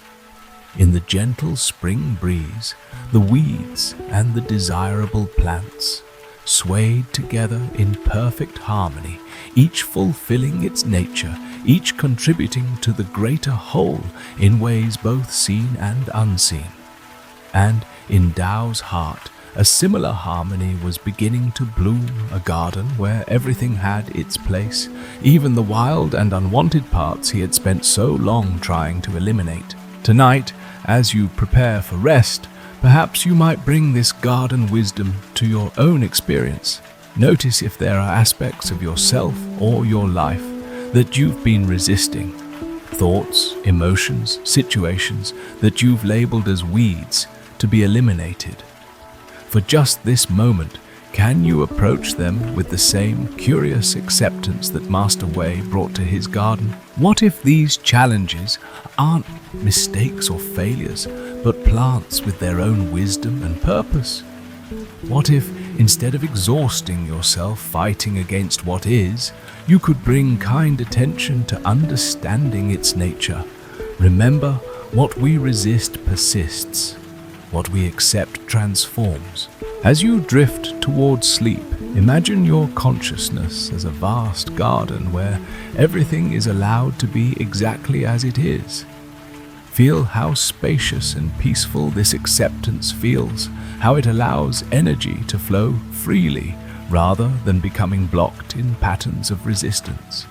In the gentle spring breeze, the weeds and the desirable plants swayed together in perfect harmony, each fulfilling its nature, each contributing to the greater whole in ways both seen and unseen. And in Tao's heart, a similar harmony was beginning to bloom, a garden where everything had its place, even the wild and unwanted parts he had spent so long trying to eliminate. Tonight, as you prepare for rest, perhaps you might bring this garden wisdom to your own experience. Notice if there are aspects of yourself or your life that you've been resisting. Thoughts, emotions, situations that you've labeled as weeds to be eliminated. For just this moment, can you approach them with the same curious acceptance that Master Wei brought to his garden? What if these challenges aren't mistakes or failures, but plants with their own wisdom and purpose? What if, instead of exhausting yourself fighting against what is, you could bring kind attention to understanding its nature? Remember, what we resist persists. What we accept transforms. As you drift towards sleep, imagine your consciousness as a vast garden where everything is allowed to be exactly as it is. Feel how spacious and peaceful this acceptance feels, how it allows energy to flow freely rather than becoming blocked in patterns of resistance.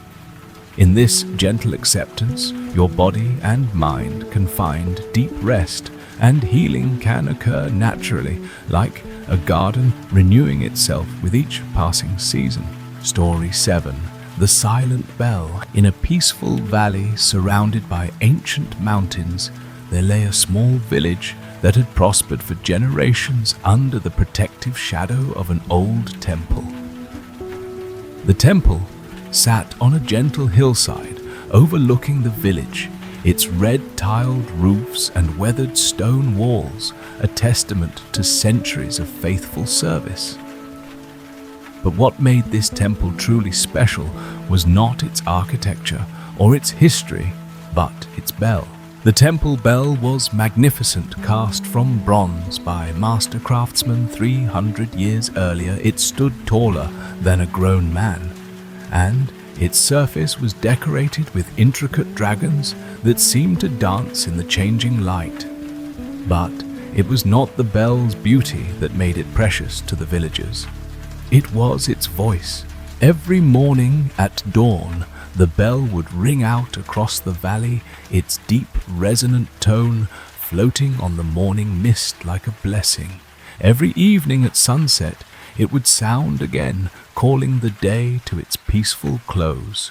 In this gentle acceptance, your body and mind can find deep rest, and healing can occur naturally, like a garden renewing itself with each passing season. Story 7. The Silent Bell. In a peaceful valley surrounded by ancient mountains, there lay a small village that had prospered for generations under the protective shadow of an old temple. The temple sat on a gentle hillside overlooking the village, its red-tiled roofs and weathered stone walls a testament to centuries of faithful service. But what made this temple truly special was not its architecture or its history, but its bell. The temple bell was magnificent, cast from bronze by master craftsmen 300 years earlier. It stood taller than a grown man, and its surface was decorated with intricate dragons that seemed to dance in the changing light. But it was not the bell's beauty that made it precious to the villagers. It was its voice. Every morning at dawn, the bell would ring out across the valley, its deep, resonant tone floating on the morning mist like a blessing. Every evening at sunset, it would sound again, calling the day to its peaceful close.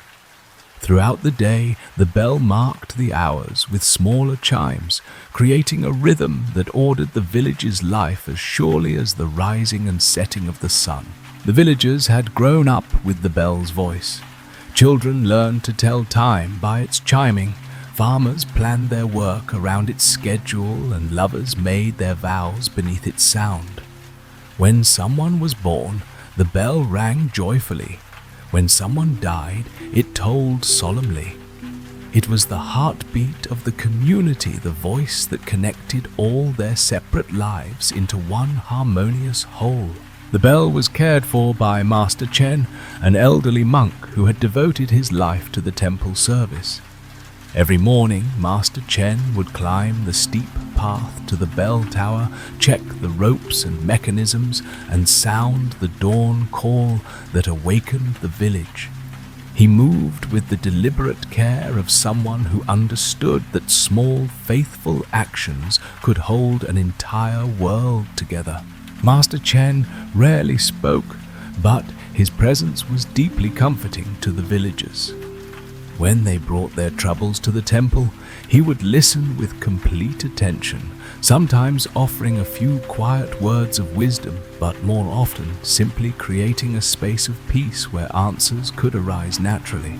Throughout the day, the bell marked the hours with smaller chimes, creating a rhythm that ordered the village's life as surely as the rising and setting of the sun. The villagers had grown up with the bell's voice. Children learned to tell time by its chiming, farmers planned their work around its schedule, and lovers made their vows beneath its sound. When someone was born, the bell rang joyfully. When someone died, it tolled solemnly. It was the heartbeat of the community, the voice that connected all their separate lives into one harmonious whole. The bell was cared for by Master Chen, an elderly monk who had devoted his life to the temple service. Every morning, Master Chen would climb the steep path to the bell tower, check the ropes and mechanisms, and sound the dawn call that awakened the village. He moved with the deliberate care of someone who understood that small, faithful actions could hold an entire world together. Master Chen rarely spoke, but his presence was deeply comforting to the villagers. When they brought their troubles to the temple, he would listen with complete attention, sometimes offering a few quiet words of wisdom, but more often simply creating a space of peace where answers could arise naturally.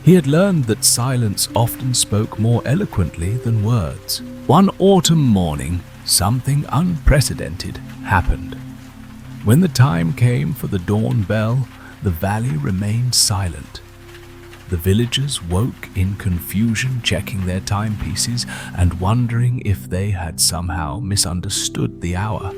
He had learned that silence often spoke more eloquently than words. One autumn morning, something unprecedented happened. When the time came for the dawn bell, the valley remained silent. The villagers woke in confusion, checking their timepieces and wondering if they had somehow misunderstood the hour.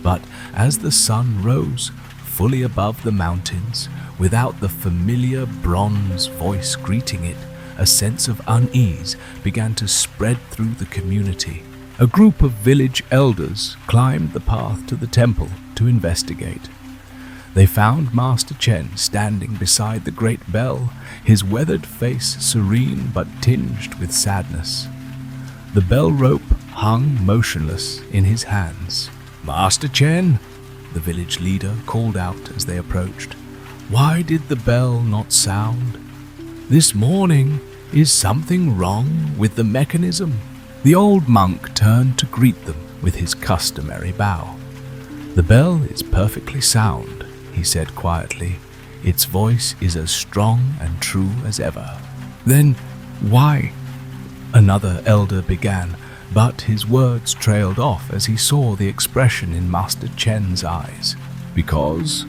But as the sun rose, fully above the mountains, without the familiar bronze voice greeting it, a sense of unease began to spread through the community. A group of village elders climbed the path to the temple to investigate. They found Master Chen standing beside the great bell, his weathered face serene but tinged with sadness. The bell rope hung motionless in his hands. "Master Chen," the village leader called out as they approached, "why did the bell not sound? This morning, is something wrong with the mechanism?" The old monk turned to greet them with his customary bow. "The bell is perfectly sound," he said quietly. "Its voice is as strong and true as ever." "Then why?" another elder began, but his words trailed off as he saw the expression in Master Chen's eyes. "Because,"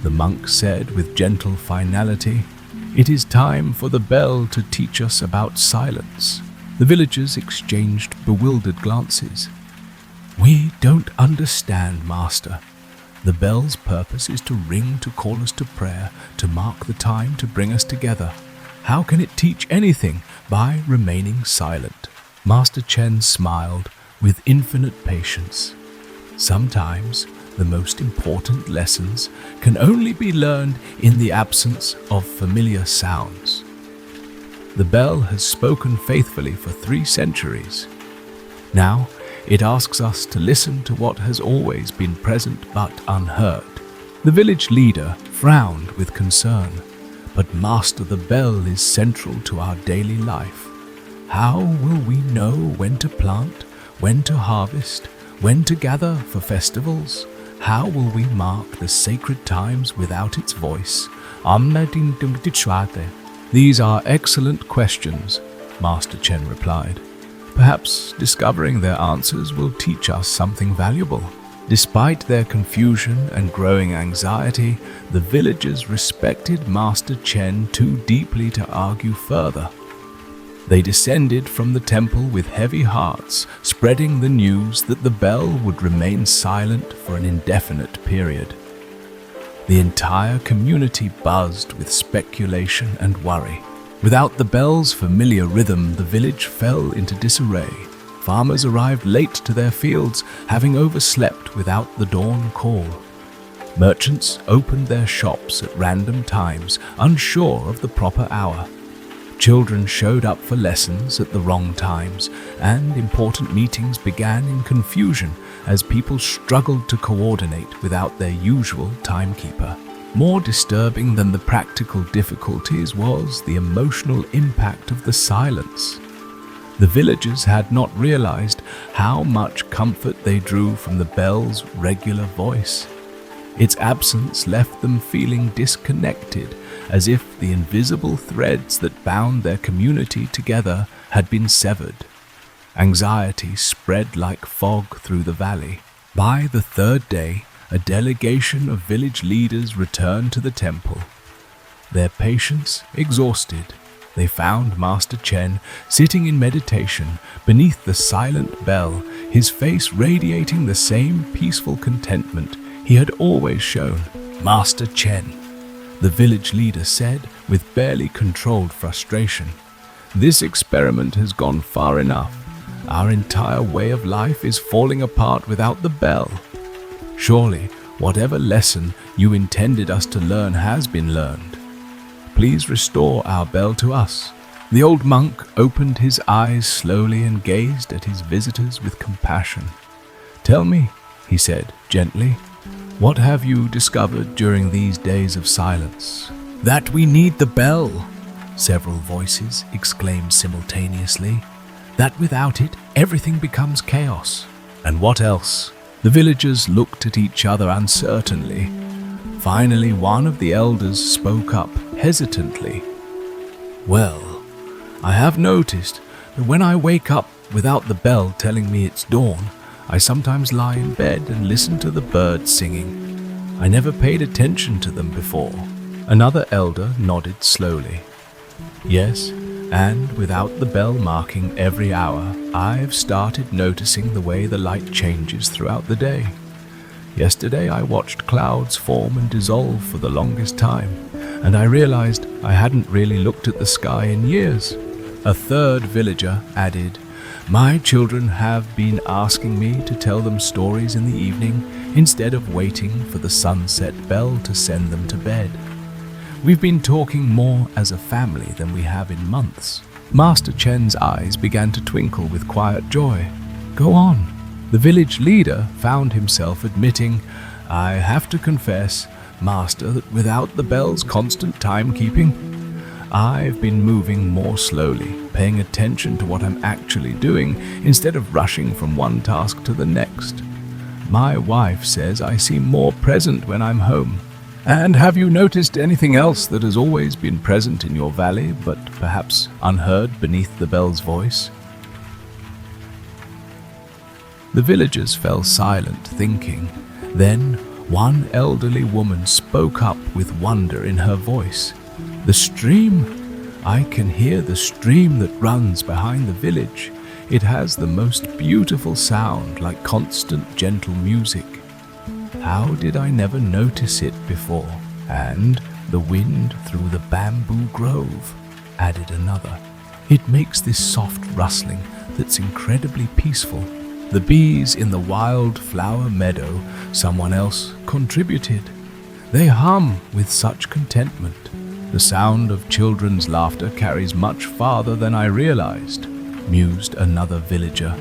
the monk said with gentle finality, "it is time for the bell to teach us about silence." The villagers exchanged bewildered glances. "We don't understand, Master. The bell's purpose is to ring to call us to prayer, to mark the time, to bring us together. How can it teach anything by remaining silent?" Master Chen smiled with infinite patience. "Sometimes The most important lessons can only be learned in the absence of familiar sounds. The bell has spoken faithfully for 3 centuries. Now, it asks us to listen to what has always been present but unheard. The village leader frowned with concern, but Master the Bell is central to our daily life. How will we know when to plant, when to harvest, when to gather for festivals? How will we mark the sacred times without its voice? These are excellent questions, Master Chen replied. Perhaps discovering their answers will teach us something valuable. Despite their confusion and growing anxiety, the villagers respected Master Chen too deeply to argue further. They descended from the temple with heavy hearts, spreading the news that the bell would remain silent for an indefinite period. The entire community buzzed with speculation and worry. Without the bell's familiar rhythm, the village fell into disarray. Farmers arrived late to their fields, having overslept without the dawn call. Merchants opened their shops at random times, unsure of the proper hour. Children showed up for lessons at the wrong times, and important meetings began in confusion as people struggled to coordinate without their usual timekeeper. More disturbing than the practical difficulties was the emotional impact of the silence. The villagers had not realized how much comfort they drew from the bell's regular voice. Its absence left them feeling disconnected, as if the invisible threads that bound their community together had been severed. Anxiety spread like fog through the valley. By the 3rd day, a delegation of village leaders returned to the temple. Their patience exhausted, they found Master Chen sitting in meditation beneath the silent bell, his face radiating the same peaceful contentment he had always shown. Master Chen, the village leader said with barely controlled frustration, this experiment has gone far enough. Our entire way of life is falling apart without the bell. Surely, whatever lesson you intended us to learn has been learned. Please restore our bell to us. The old monk opened his eyes slowly and gazed at his visitors with compassion. Tell me, he said gently, what have you discovered during these days of silence? That we need the bell, several voices exclaimed simultaneously. That without it, everything becomes chaos. And what else? The villagers looked at each other uncertainly. Finally, one of the elders spoke up hesitantly. Well, I have noticed that when I wake up without the bell telling me it's dawn, I sometimes lie in bed and listen to the birds singing. I never paid attention to them before. Another elder nodded slowly. Yes, and without the bell marking every hour, I've started noticing the way the light changes throughout the day. Yesterday I watched clouds form and dissolve for the longest time, and I realized I hadn't really looked at the sky in years. A third villager added, my children have been asking me to tell them stories in the evening instead of waiting for the sunset bell to send them to bed. We've been talking more as a family than we have in months. Master Chen's eyes began to twinkle with quiet joy. Go on. The village leader found himself admitting, I have to confess, Master, that without the bell's constant timekeeping, I've been moving more slowly, paying attention to what I'm actually doing instead of rushing from one task to the next. My wife says I seem more present when I'm home. And have you noticed anything else that has always been present in your valley, but perhaps unheard beneath the bell's voice? The villagers fell silent, thinking. Then one elderly woman spoke up with wonder in her voice. The stream! I can hear the stream that runs behind the village. It has the most beautiful sound, like constant, gentle music. How did I never notice it before? And the wind through the bamboo grove, added another. It makes this soft rustling that's incredibly peaceful. The bees in the wildflower meadow, someone else contributed. They hum with such contentment. The sound of children's laughter carries much farther than I realized, mused another villager.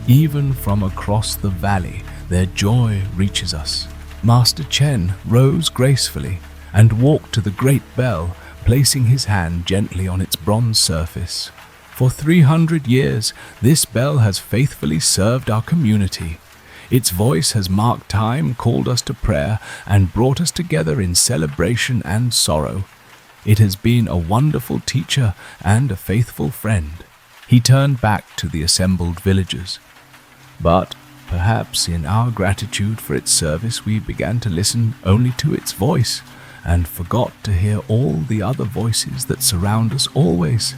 Even from across the valley, their joy reaches us. Master Chen rose gracefully and walked to the great bell, placing his hand gently on its bronze surface. For 300 years, this bell has faithfully served our community. Its voice has marked time, called us to prayer, and brought us together in celebration and sorrow. It has been a wonderful teacher and a faithful friend. He turned back to the assembled villagers. But perhaps in our gratitude for its service, we began to listen only to its voice and forgot to hear all the other voices that surround us always.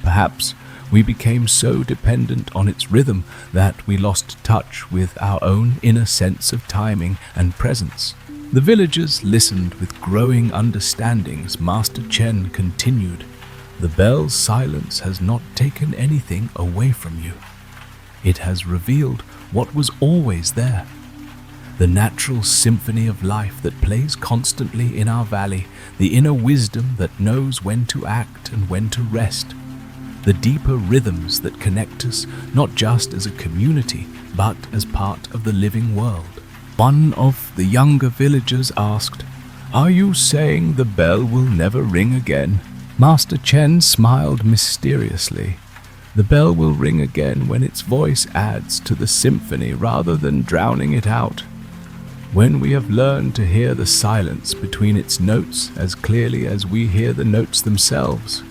Perhaps we became so dependent on its rhythm that we lost touch with our own inner sense of timing and presence. The villagers listened with growing understanding as Master Chen continued. The bell's silence has not taken anything away from you. It has revealed what was always there. The natural symphony of life that plays constantly in our valley, the inner wisdom that knows when to act and when to rest, the deeper rhythms that connect us not just as a community, but as part of the living world. One of the younger villagers asked, "Are you saying the bell will never ring again?" Master Chen smiled mysteriously. The bell will ring again when its voice adds to the symphony rather than drowning it out. When we have learned to hear the silence between its notes as clearly as we hear the notes themselves.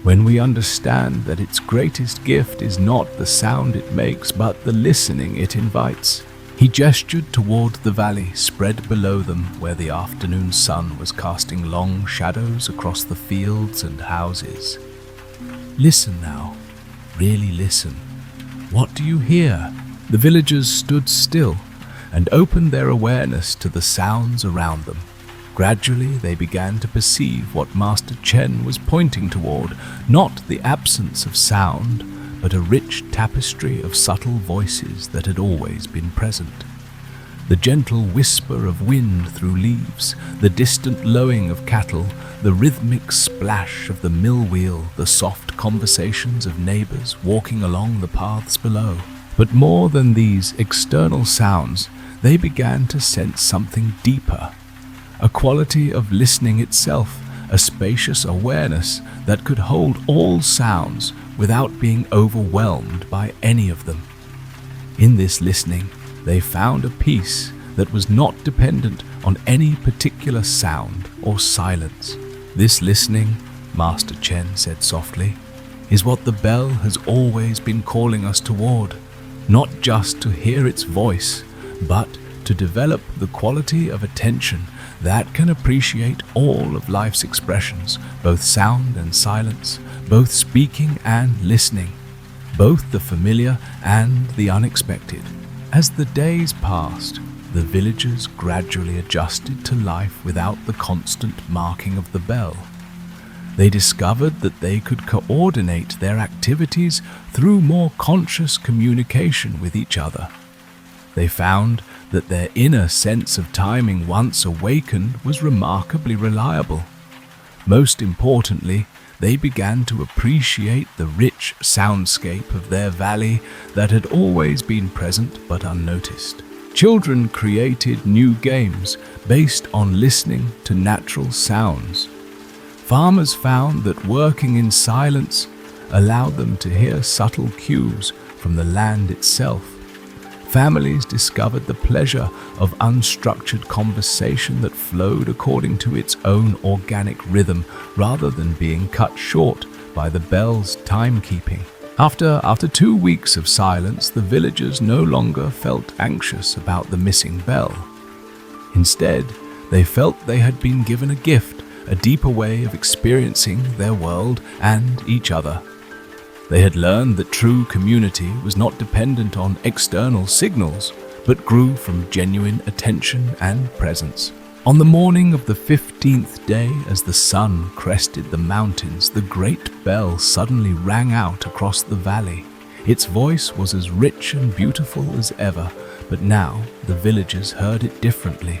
When we understand that its greatest gift is not the sound it makes, but the listening it invites. He gestured toward the valley spread below them, where the afternoon sun was casting long shadows across the fields and houses. Listen now, really listen. What do you hear? The villagers stood still and opened their awareness to the sounds around them. Gradually, they began to perceive what Master Chen was pointing toward, not the absence of sound, but a rich tapestry of subtle voices that had always been present. The gentle whisper of wind through leaves, the distant lowing of cattle, the rhythmic splash of the mill wheel, the soft conversations of neighbors walking along the paths below. But more than these external sounds, they began to sense something deeper, a quality of listening itself, a spacious awareness that could hold all sounds without being overwhelmed by any of them. In this listening, they found a peace that was not dependent on any particular sound or silence. This listening, Master Chen said softly, is what the bell has always been calling us toward, not just to hear its voice, but to develop the quality of attention that can appreciate all of life's expressions, both sound and silence, both speaking and listening, both the familiar and the unexpected. As the days passed, the villagers gradually adjusted to life without the constant marking of the bell. They discovered that they could coordinate their activities through more conscious communication with each other. They found that their inner sense of timing, once awakened, was remarkably reliable. Most importantly, they began to appreciate the rich soundscape of their valley that had always been present but unnoticed. Children created new games based on listening to natural sounds. Farmers found that working in silence allowed them to hear subtle cues from the land itself. Families discovered the pleasure of unstructured conversation that flowed according to its own organic rhythm rather than being cut short by the bell's timekeeping. After 2 weeks of silence, the villagers no longer felt anxious about the missing bell. Instead, they felt they had been given a gift, a deeper way of experiencing their world and each other. They had learned that true community was not dependent on external signals, but grew from genuine attention and presence. On the morning of the 15th day, as the sun crested the mountains, the great bell suddenly rang out across the valley. Its voice was as rich and beautiful as ever, but now the villagers heard it differently.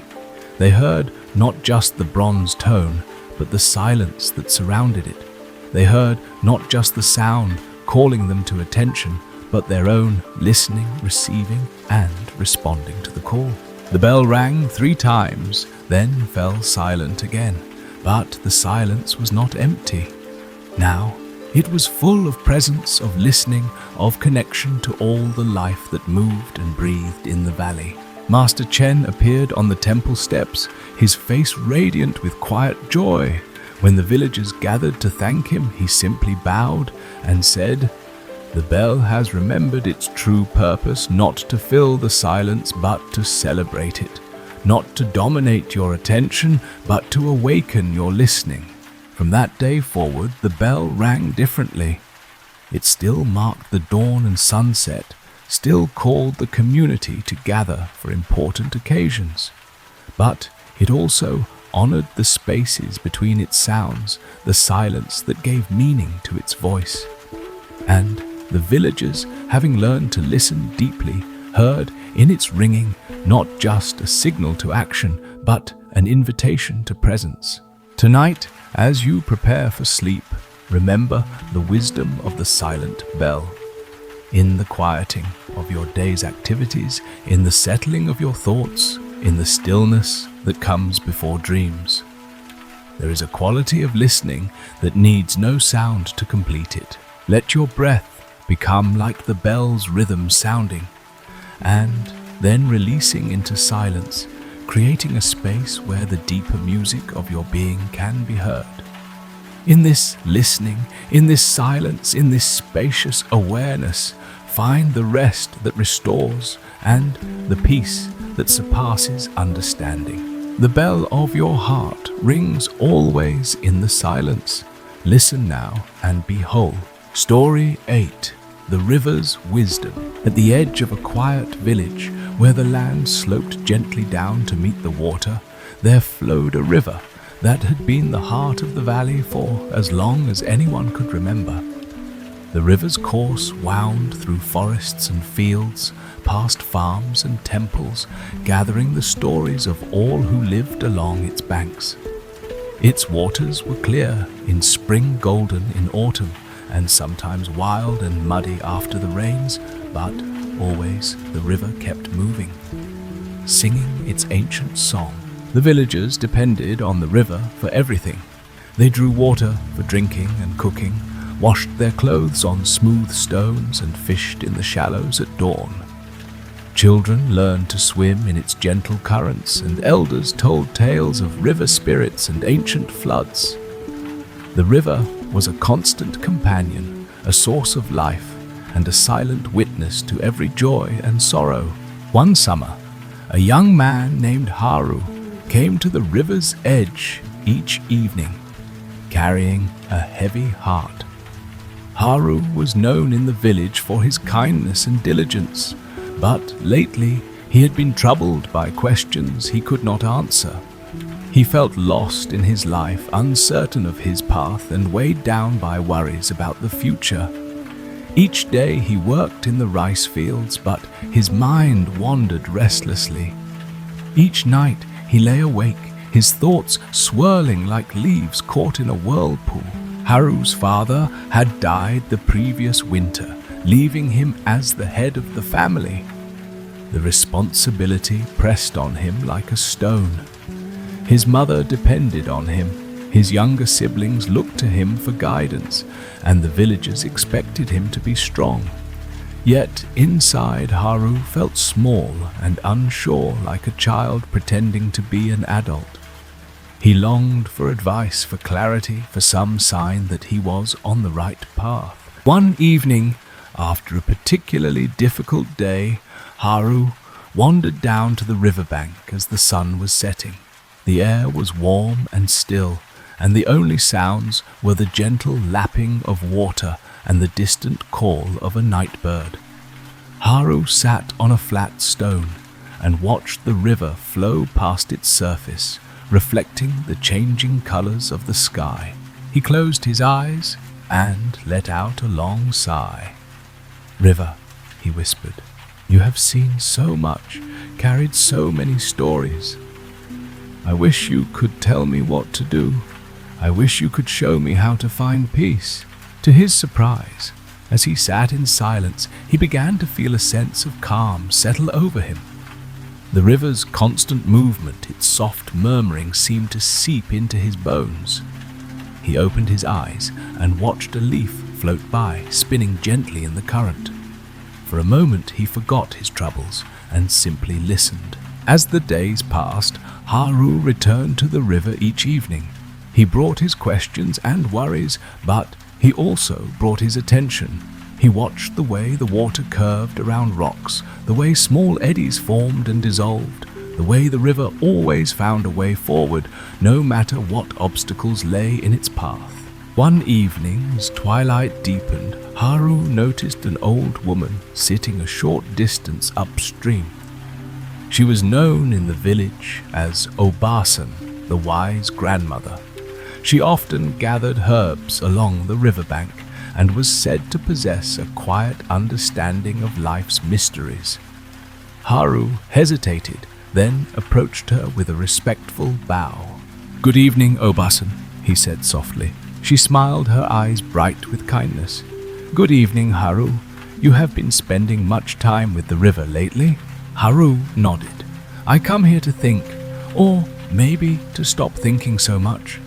They heard not just the bronze tone, but the silence that surrounded it. They heard not just the sound calling them to attention, but their own listening, receiving, and responding to the call. The bell rang 3 times, then fell silent again. But the silence was not empty. Now it was full of presence, of listening, of connection to all the life that moved and breathed in the valley. Master Chen appeared on the temple steps, his face radiant with quiet joy. When the villagers gathered to thank him, he simply bowed and said, "The bell has remembered its true purpose, not to fill the silence, but to celebrate it. Not to dominate your attention, but to awaken your listening." From that day forward, the bell rang differently. It still marked the dawn and sunset, still called the community to gather for important occasions. But it also honored the spaces between its sounds, the silence that gave meaning to its voice. And the villagers, having learned to listen deeply, heard in its ringing not just a signal to action, but an invitation to presence. Tonight, as you prepare for sleep, remember the wisdom of the silent bell. In the quieting of your day's activities, in the settling of your thoughts, in the stillness that comes before dreams. There is a quality of listening that needs no sound to complete it. Let your breath become like the bell's rhythm sounding, and then releasing into silence, creating a space where the deeper music of your being can be heard. In this listening, in this silence, in this spacious awareness, find the rest that restores and the peace that surpasses understanding. The bell of your heart rings always in the silence. Listen now and be whole. Story 8. The river's wisdom. At the edge of a quiet village, where the land sloped gently down to meet the water, there flowed a river that had been the heart of the valley for as long as anyone could remember. The river's course wound through forests and fields, past farms and temples, gathering the stories of all who lived along its banks. Its waters were clear in spring, golden in autumn, and sometimes wild and muddy after the rains, but always the river kept moving, singing its ancient song. The villagers depended on the river for everything. They drew water for drinking and cooking, washed their clothes on smooth stones, and fished in the shallows at dawn. Children learned to swim in its gentle currents, and elders told tales of river spirits and ancient floods. The river was a constant companion, a source of life, and a silent witness to every joy and sorrow. One summer, a young man named Haru came to the river's edge each evening, carrying a heavy heart. Haru was known in the village for his kindness and diligence, but lately he had been troubled by questions he could not answer. He felt lost in his life, uncertain of his path, and weighed down by worries about the future. Each day he worked in the rice fields, but his mind wandered restlessly. Each night he lay awake, his thoughts swirling like leaves caught in a whirlpool. Haru's father had died the previous winter, leaving him as the head of the family. The responsibility pressed on him like a stone. His mother depended on him, his younger siblings looked to him for guidance, and the villagers expected him to be strong. Yet inside, Haru felt small and unsure, like a child pretending to be an adult. He longed for advice, for clarity, for some sign that he was on the right path. One evening, after a particularly difficult day, Haru wandered down to the riverbank as the sun was setting. The air was warm and still, and the only sounds were the gentle lapping of water and the distant call of a night bird. Haru sat on a flat stone and watched the river flow past its surface, reflecting the changing colors of the sky. He closed his eyes and let out a long sigh. "River," he whispered, "you have seen so much, carried so many stories. I wish you could tell me what to do. I wish you could show me how to find peace." To his surprise, as he sat in silence, he began to feel a sense of calm settle over him. The river's constant movement, its soft murmuring, seemed to seep into his bones. He opened his eyes and watched a leaf float by, spinning gently in the current. For a moment he forgot his troubles and simply listened. As the days passed, Haru returned to the river each evening. He brought his questions and worries, but he also brought his attention. He watched the way the water curved around rocks, the way small eddies formed and dissolved, the way the river always found a way forward, no matter what obstacles lay in its path. One evening, as twilight deepened, Haru noticed an old woman sitting a short distance upstream. She was known in the village as Obasan, the wise grandmother. She often gathered herbs along the riverbank and was said to possess a quiet understanding of life's mysteries. Haru hesitated, then approached her with a respectful bow. "Good evening, Obasan," he said softly. She smiled, her eyes bright with kindness. "Good evening, Haru. You have been spending much time with the river lately?" Haru nodded. "I come here to think, or maybe to stop thinking so much.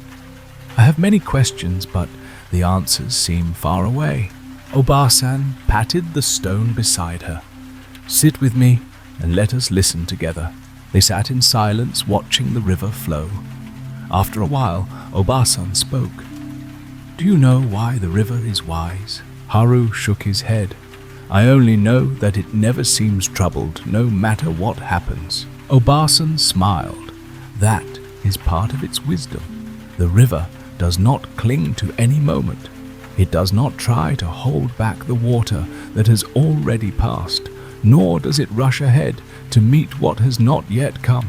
I have many questions, but the answers seem far away." Obasan patted the stone beside her. "Sit with me and let us listen together." They sat in silence, watching the river flow. After a while, Obasan spoke. "Do you know why the river is wise?" Haru shook his head. "I only know that it never seems troubled, no matter what happens." Obasan smiled. "That is part of its wisdom. The river does not cling to any moment. It does not try to hold back the water that has already passed, nor does it rush ahead to meet what has not yet come.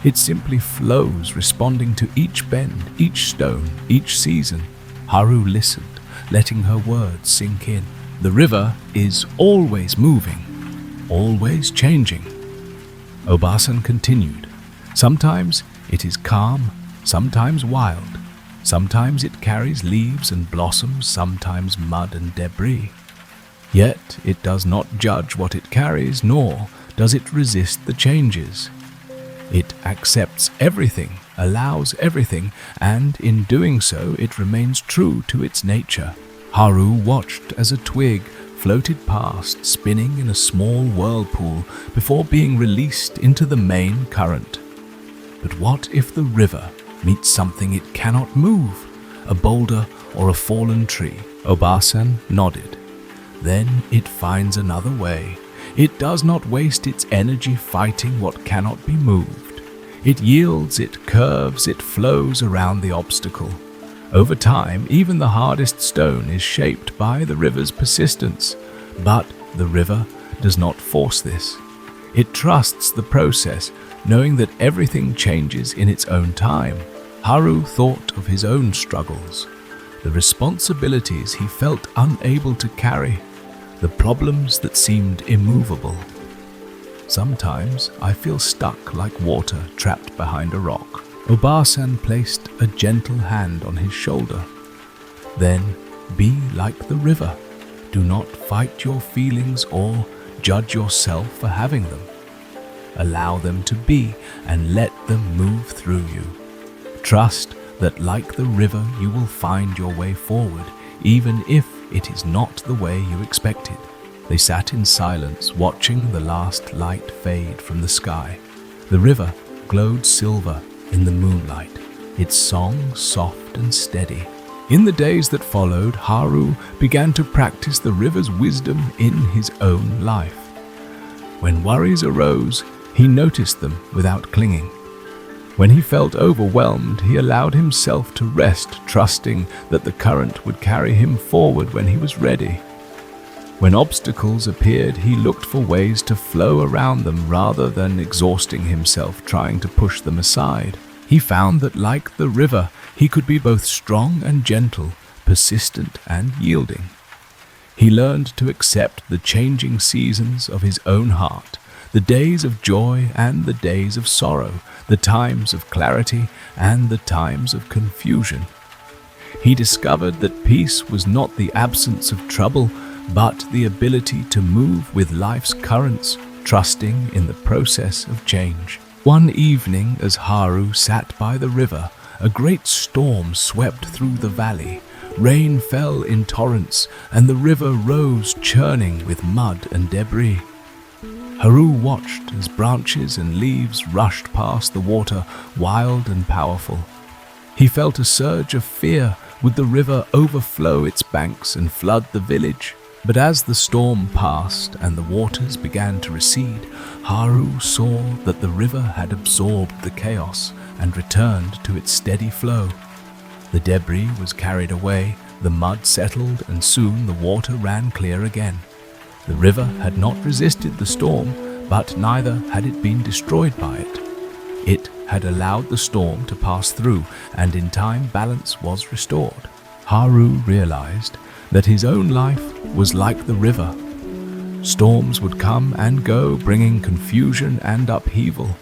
It simply flows, responding to each bend, each stone, each season." Haru listened, letting her words sink in. "The river is always moving, always changing." Obasan continued. "Sometimes it is calm, sometimes wild. Sometimes it carries leaves and blossoms, sometimes mud and debris. Yet it does not judge what it carries, nor does it resist the changes. It accepts everything, allows everything, and in doing so it remains true to its nature." Haru watched as a twig floated past, spinning in a small whirlpool before being released into the main current. But what if the river meets something it cannot move, a boulder or a fallen tree? Obasan nodded. "Then it finds another way. It does not waste its energy fighting what cannot be moved. It yields, it curves, it flows around the obstacle. Over time, even the hardest stone is shaped by the river's persistence. But the river does not force this. It trusts the process, knowing that everything changes in its own time." Haru thought of his own struggles, the responsibilities he felt unable to carry, the problems that seemed immovable. "Sometimes I feel stuck like water trapped behind a rock." Obasan placed a gentle hand on his shoulder. "Then be like the river. Do not fight your feelings or judge yourself for having them. Allow them to be and let them move through you. Trust that like the river you will find your way forward, even if it is not the way you expected." They sat in silence, watching the last light fade from the sky. The river glowed silver in the moonlight, its song soft and steady. In the days that followed, Haru began to practice the river's wisdom in his own life. When worries arose, he noticed them without clinging. When he felt overwhelmed, he allowed himself to rest, trusting that the current would carry him forward when he was ready. When obstacles appeared, he looked for ways to flow around them rather than exhausting himself trying to push them aside. He found that, like the river, he could be both strong and gentle, persistent and yielding. He learned to accept the changing seasons of his own heart, the days of joy and the days of sorrow, the times of clarity and the times of confusion. He discovered that peace was not the absence of trouble, but the ability to move with life's currents, trusting in the process of change. One evening, as Haru sat by the river, a great storm swept through the valley. Rain fell in torrents, and the river rose churning with mud and debris. Haru watched as branches and leaves rushed past the water, wild and powerful. He felt a surge of fear. Would the river overflow its banks and flood the village? But as the storm passed and the waters began to recede, Haru saw that the river had absorbed the chaos and returned to its steady flow. The debris was carried away, the mud settled, and soon the water ran clear again. The river had not resisted the storm, but neither had it been destroyed by it. It had allowed the storm to pass through, and in time balance was restored. Haru realized that his own life was like the river. Storms would come and go, bringing confusion and upheaval.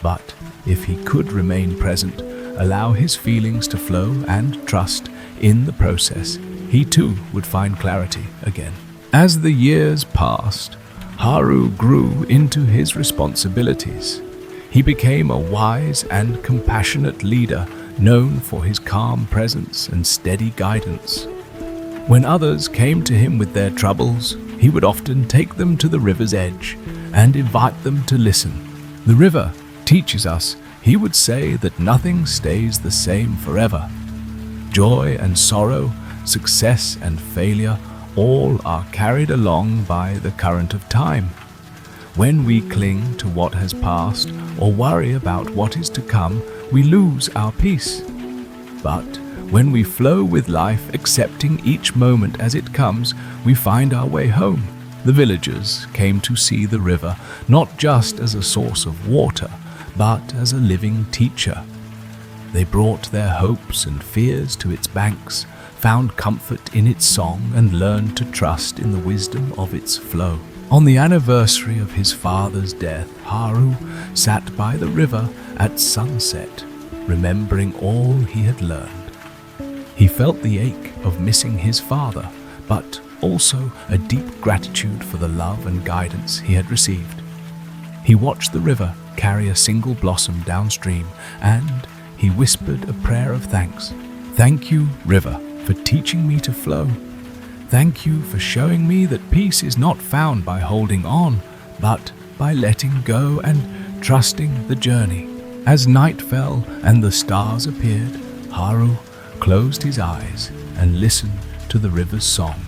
But if he could remain present, allow his feelings to flow and trust in the process, he too would find clarity again. As the years passed, Haru grew into his responsibilities. He became a wise and compassionate leader, known for his calm presence and steady guidance. When others came to him with their troubles, he would often take them to the river's edge and invite them to listen. The river teaches us, he would say, that nothing stays the same forever. Joy and sorrow, success and failure, all are carried along by the current of time. When we cling to what has passed or worry about what is to come, we lose our peace. But when we flow with life, accepting each moment as it comes, we find our way home. The villagers came to see the river not just as a source of water, but as a living teacher. They brought their hopes and fears to its banks, found comfort in its song, and learned to trust in the wisdom of its flow. On the anniversary of his father's death, Haru sat by the river at sunset, remembering all he had learned. He felt the ache of missing his father, but also a deep gratitude for the love and guidance he had received. He watched the river carry a single blossom downstream, and he whispered a prayer of thanks. "Thank you, river, for teaching me to flow. Thank you for showing me that peace is not found by holding on, but by letting go and trusting the journey." As night fell and the stars appeared, Haru closed his eyes and listened to the river's song.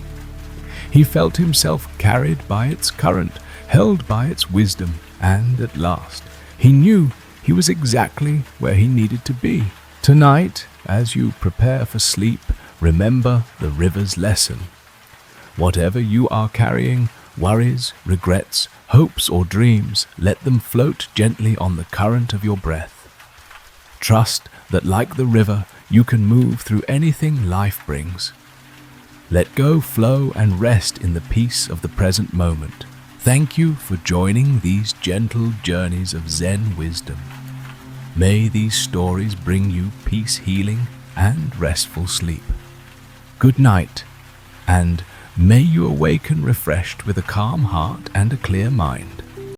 He felt himself carried by its current, held by its wisdom, and at last he knew he was exactly where he needed to be. Tonight, as you prepare for sleep, remember the river's lesson. Whatever you are carrying, worries, regrets, hopes, or dreams, let them float gently on the current of your breath. Trust that, like the river, you can move through anything life brings. Let go, flow, and rest in the peace of the present moment. Thank you for joining these gentle journeys of Zen wisdom. May these stories bring you peace, healing, and restful sleep. Good night, and may you awaken refreshed with a calm heart and a clear mind.